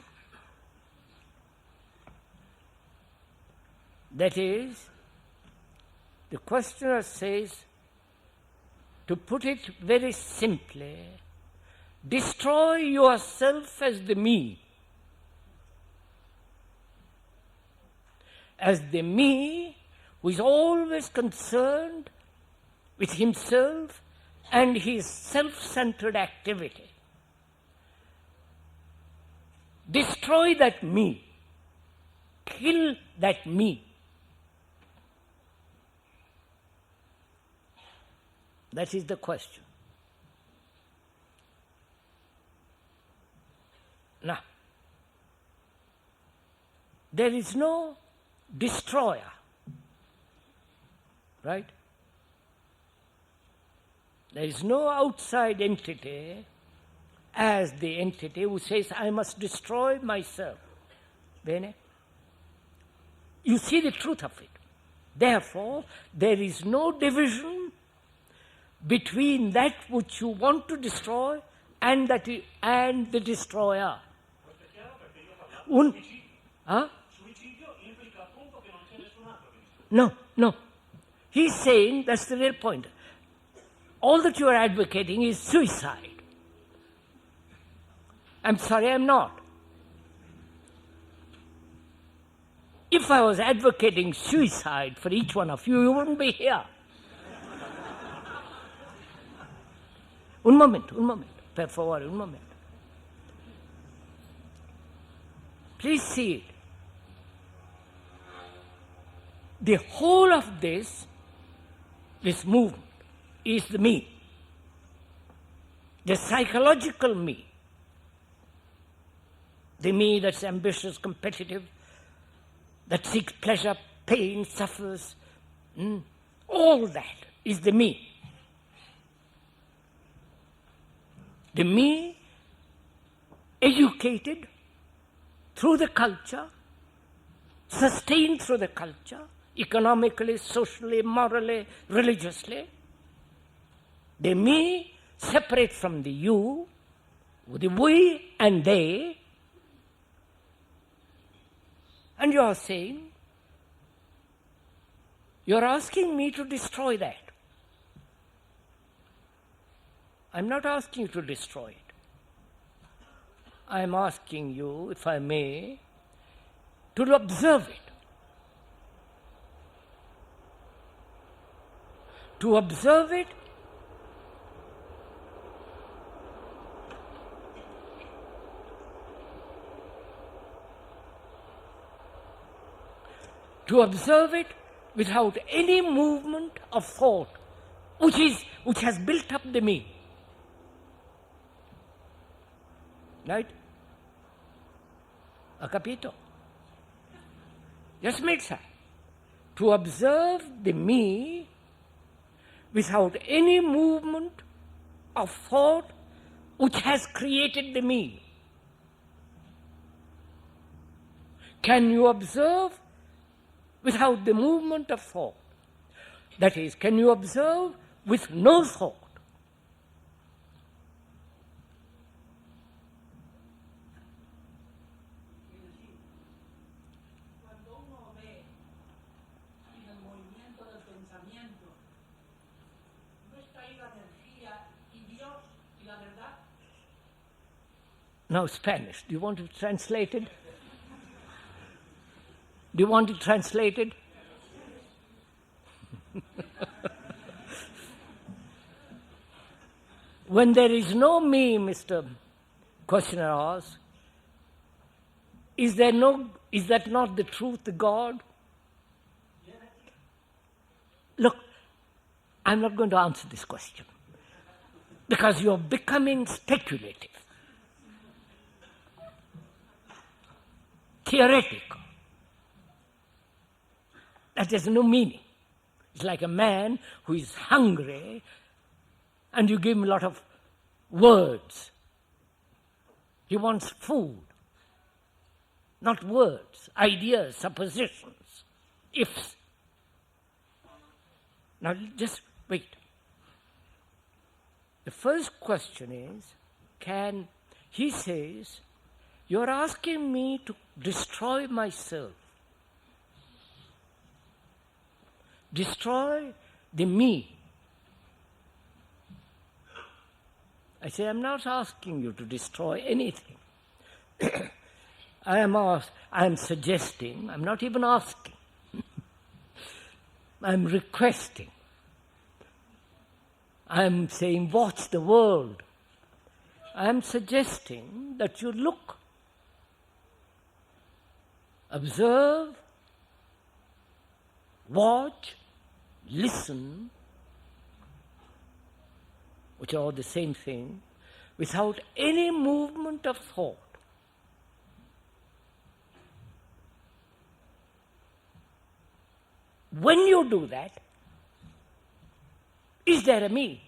That is, the questioner says, to put it very simply, destroy yourself as the me. As the me who is always concerned with himself and his self-centered activity. Destroy that me. Kill that me. That is the question. Now, there is no destroyer, right? There is no outside entity as the entity who says, I must destroy myself. Bene? You see the truth of it. Therefore, there is no division between that which you want to destroy and the destroyer. Questo è chiaro perché io parlavo di suicidio. Huh? Suicidio implica appunto che non c'è nessun altro che distrugge. No. He's saying that's the real point. All that you are advocating is suicide. I'm sorry, I'm not. If I was advocating suicide for each one of you, you wouldn't be here. Un momento, per favore, un momento. Please see it. The whole of this movement, is the me. The psychological me. The me that's ambitious, competitive, that seeks pleasure, pain, suffers. All that is the me. The me educated through the culture, sustained through the culture, economically, socially, morally, religiously. The me separate from the you, the we and they. And you are saying, you are asking me to destroy that. I'm not asking you to destroy it. I'm asking you, if I may, to observe it. To observe it without any movement of thought which has built up the me. Right? Ha capito? Just make sense. To observe the me without any movement of thought which has created the me. Can you observe without the movement of thought? That is, can you observe with no thought? Now Spanish. Do you want it translated? Do you want it translated? When there is no me, Mr. Questioner asks, is that not the truth, the God? Look, I'm not going to answer this question because you're becoming speculative, theoretical. That has no meaning. It's like a man who is hungry and you give him a lot of words. He wants food, not words, ideas, suppositions, ifs. Now just wait. The first question is, he says, you're asking me to destroy myself. Destroy the me. I say, I'm not asking you to destroy anything. I am suggesting, I'm not even asking. I'm requesting. I'm saying, watch the world. I'm suggesting that you look, observe, watch, listen, which are all the same thing, without any movement of thought. When you do that, is there a me?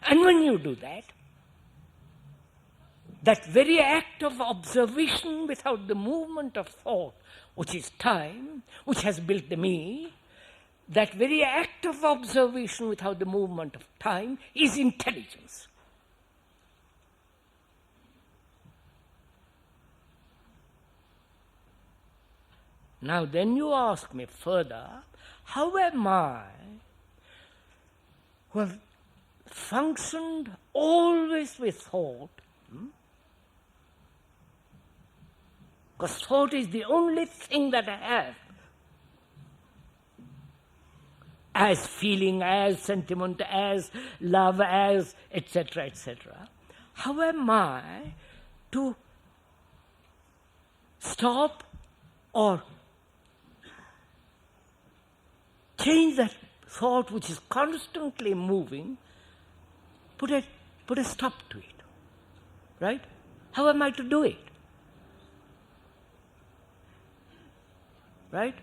And when you do that, that very act of observation without the movement of thought, which is time, which has built the me, that very act of observation without the movement of time is intelligence. Now then you ask me further, how am I, who have functioned always with thought, because thought is the only thing that I have, as feeling, as sentiment, as love, as etc., etc. How am I to stop or change that thought which is constantly moving, put a stop to it, right? How am I to do it? Right?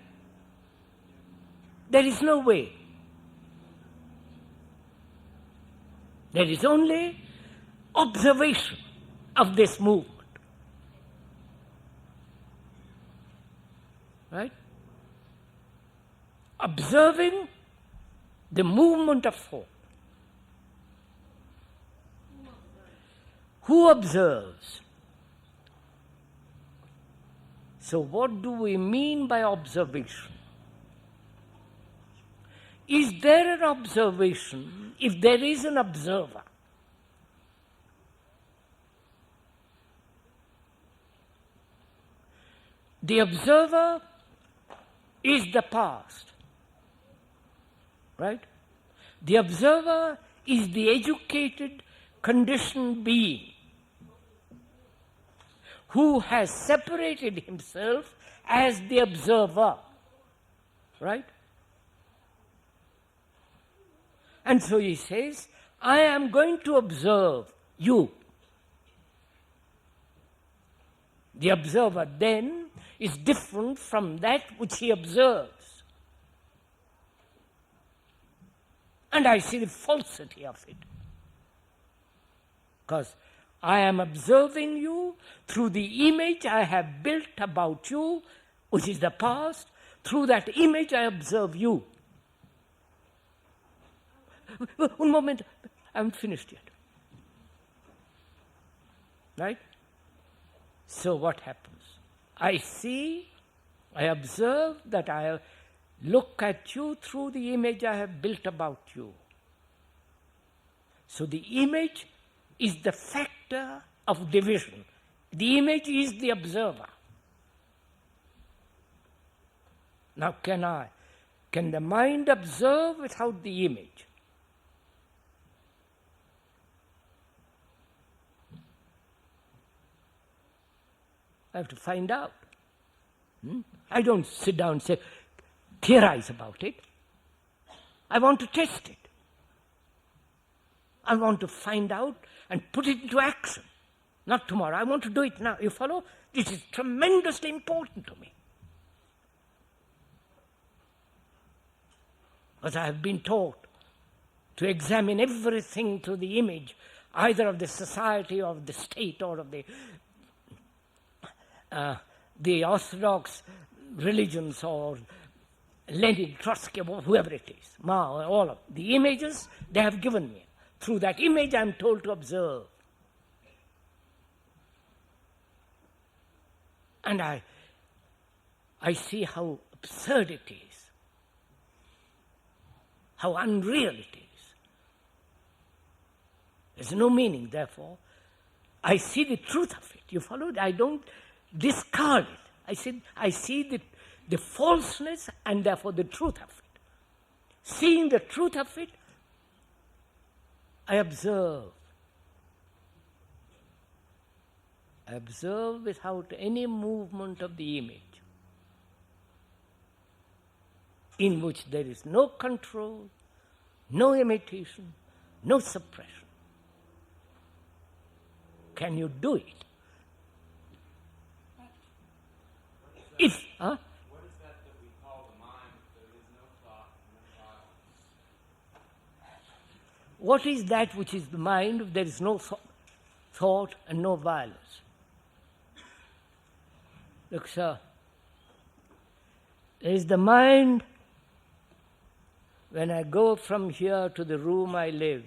There is no way. There is only observation of this movement. Right? Observing the movement of thought. Who observes? So what do we mean by observation? Is there an observation if there is an observer? The observer is the past, right? The observer is the educated, conditioned being who has separated himself as the observer, right? And so he says, I am going to observe you. The observer then is different from that which he observes. And I see the falsity of it. Because I am observing you through the image I have built about you, which is the past. Through that image I observe you. One moment, I haven't finished yet. Right? So what happens? I observe that I look at you through the image I have built about you. So the image is the factor of division. The image is the observer. Now can the mind observe without the image? I have to find out. I don't sit down and say, theorize about it. I want to test it. I want to find out and put it into action. Not tomorrow. I want to do it now. You follow? This is tremendously important to me. Because I have been taught to examine everything through the image, either of the society or of the state or of the Orthodox religions or Lenin, Trotsky, whoever it is, Mao, all of the images they have given me. Through that image I am told to observe. And I see how absurd it is, how unreal it is. There's no meaning, therefore. I see the truth of it. You followed? I don't discard it. I see the falseness and therefore the truth of it. Seeing the truth of it, I observe. I observe without any movement of the image, in which there is no control, no imitation, no suppression. Can you do it? What is that we call the mind if there is no thought and no violence? What is that which is the mind if there is no thought and no violence? Look, sir, there is the mind when I go from here to the room I live.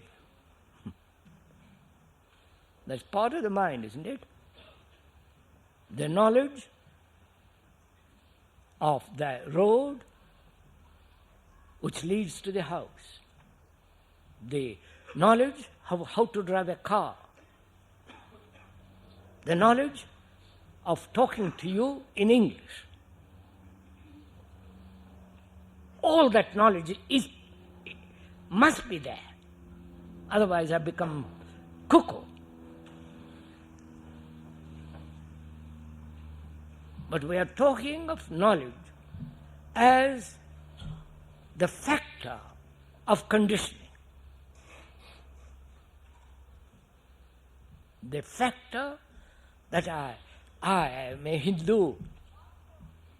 That's part of the mind, isn't it? The knowledge of the road which leads to the house, the knowledge of how to drive a car, the knowledge of talking to you in English. All that knowledge must be there. Otherwise I become cuckoo. But we are talking of knowledge as the factor of conditioning. The factor that I am a Hindu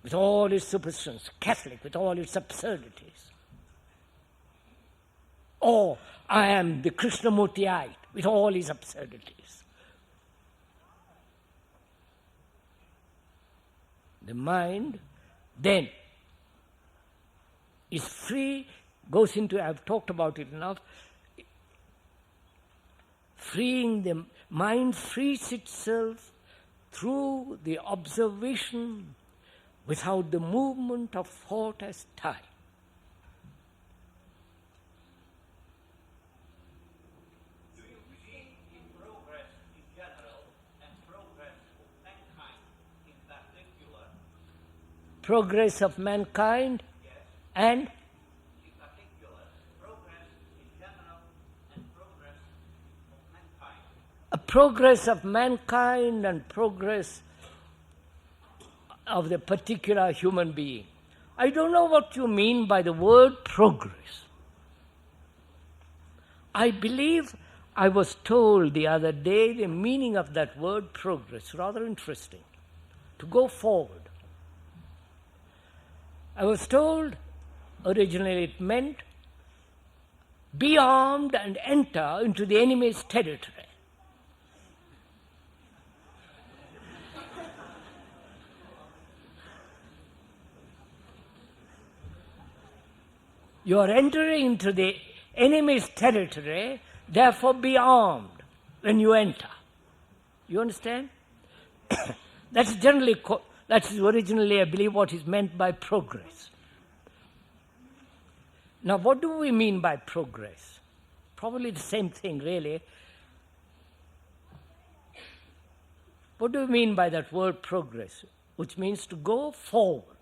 with all its superstitions, Catholic with all its absurdities. Or I am the Krishnamurtiite with all his absurdities. The mind then is free, goes into, I've talked about it enough, freeing the mind frees itself through the observation without the movement of thought as time. Do you believe in progress in general and progress of mankind in particular? Progress of mankind Yes. and In particular, progress in general and progress of mankind. a progress of mankind and progress of the particular human being. I don't know what you mean by the word progress. I believe I was told the other day the meaning of that word progress, rather interesting, to go forward. I was told originally it meant be armed and enter into the enemy's territory. You are entering into the enemy's territory, therefore be armed when you enter. You understand? That's originally, I believe, what is meant by progress. Now, what do we mean by progress? Probably the same thing, really. What do we mean by that word progress, which means to go forward?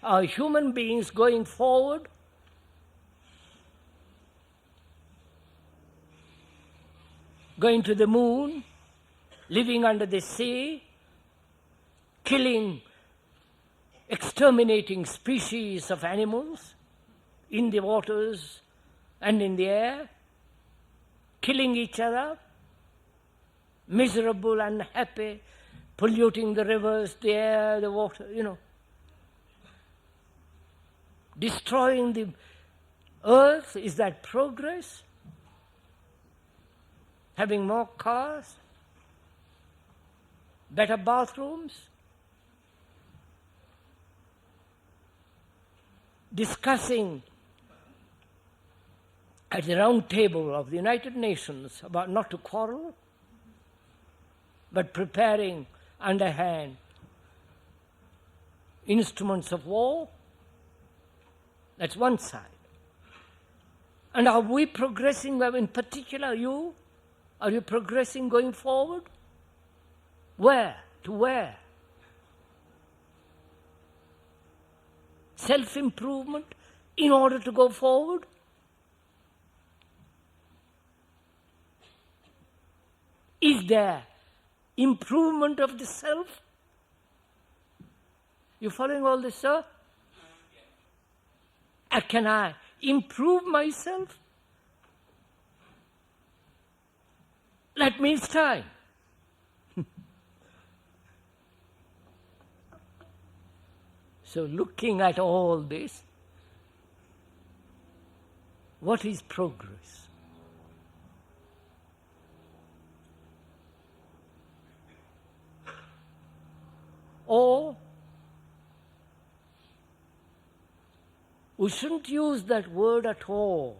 Are human beings going forward? Going to the moon, living under the sea, killing, exterminating species of animals in the waters and in the air, killing each other, miserable, unhappy, polluting the rivers, the air, the water, destroying the earth. Is that progress? Having more cars, better bathrooms, discussing at the round table of the United Nations about not to quarrel, but preparing underhand instruments of war. That's one side. And are we progressing, in particular you? Are you progressing going forward? Where? To where? Self-improvement in order to go forward? Is there improvement of the self? You following all this, sir? Can I improve myself? That means time. So looking at all this, what is progress? Or we shouldn't use that word at all.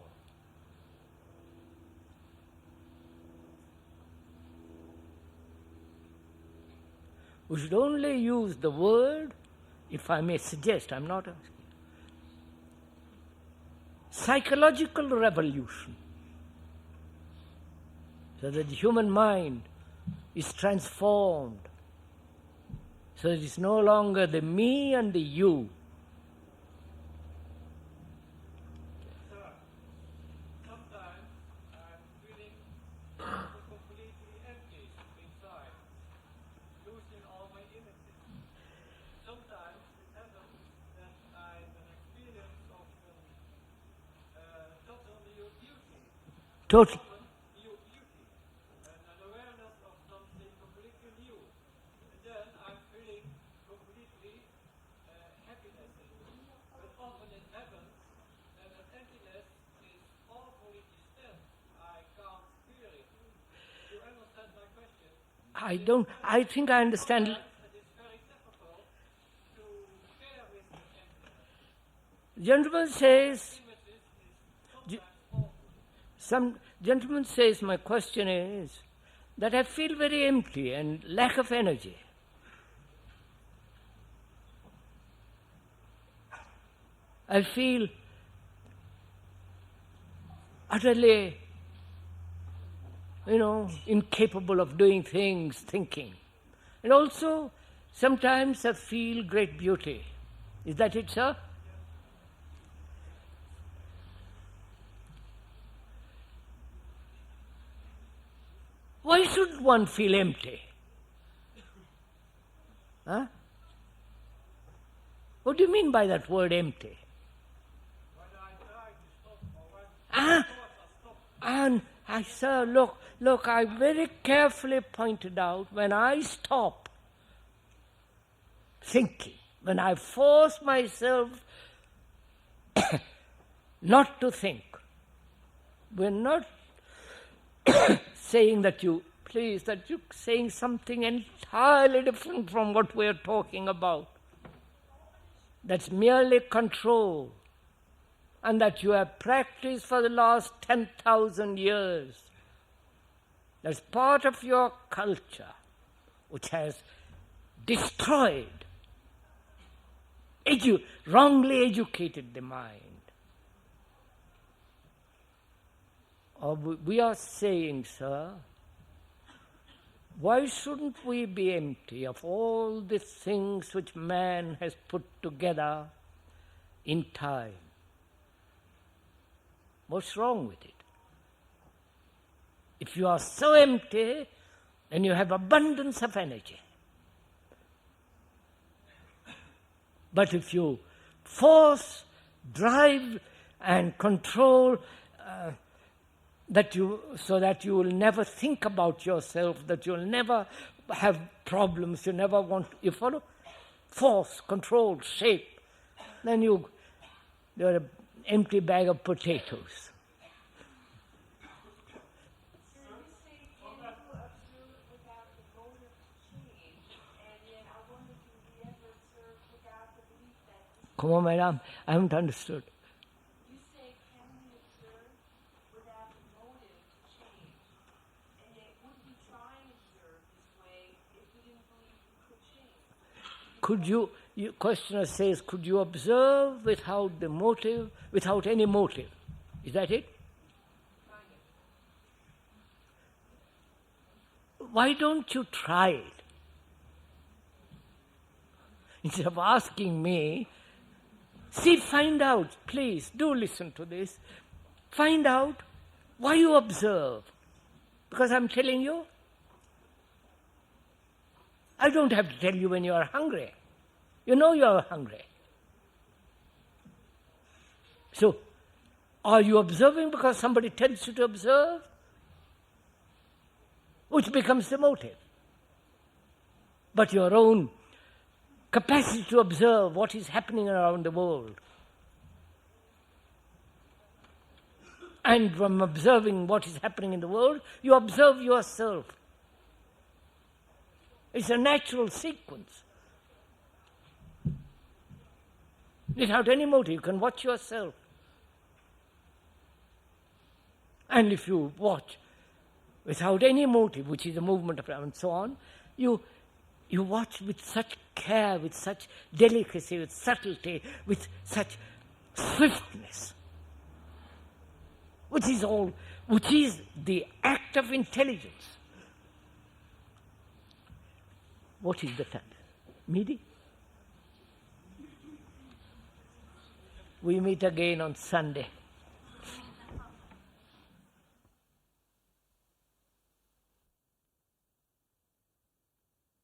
We should only use the word, if I may suggest, I'm not asking, psychological revolution, so that the human mind is transformed, so that it's no longer the me and the you. Sometimes I'm feeling completely empty inside, losing all my images. Sometimes it happens that I have an experience of total new beauty, Total. new beauty, and an awareness of something completely new. And then I'm feeling completely happiness in me. But often it happens that an emptiness is awfully distant. I can't feel it. You understand my question? I think I understand. It is very difficult to share with the emptiness. The gentleman says, Images is sometimes awful. some gentleman says, my question is that I feel very empty and lack of energy. I feel utterly, incapable of doing things, thinking. And also, sometimes I feel great beauty. Is that it, sir? Why should one feel empty? Huh? What do you mean by that word empty? And sir, look, I very carefully pointed out, when I stop thinking, when I force myself not to think, we're not saying that you're saying something entirely different from what we're talking about. That's merely control, and that you have practiced for the last 10,000 years. That's part of your culture, which has destroyed, wrongly educated the mind. We are saying, sir, why shouldn't we be empty of all the things which man has put together in time? What's wrong with it? If you are so empty, then you have abundance of energy. But if you force, drive, and control so that you will never think about yourself, that you'll never have problems, you never want, you follow? Force, control, shape. Then you're an empty bag of potatoes. Come on, madam, I haven't understood. You say, can we observe without the motive to change? And yet, would we try and observe this way if we didn't believe we could change? Could you, questioner says, could you observe without any motive? Is that it? Why don't you try it? Instead of asking me, find out, please, do listen to this. Find out why you observe. Because I'm telling you, I don't have to tell you when you are hungry. You know you are hungry. So, are you observing because somebody tells you to observe? Which becomes the motive. But your own capacity to observe what is happening around the world. And from observing what is happening in the world, you observe yourself. It's a natural sequence. Without any motive, you can watch yourself. And if you watch without any motive, which is the movement of and so on, you You watch with such care, with such delicacy, with subtlety, with such swiftness, which is the act of intelligence. What is the time? Midi? We meet again on Sunday.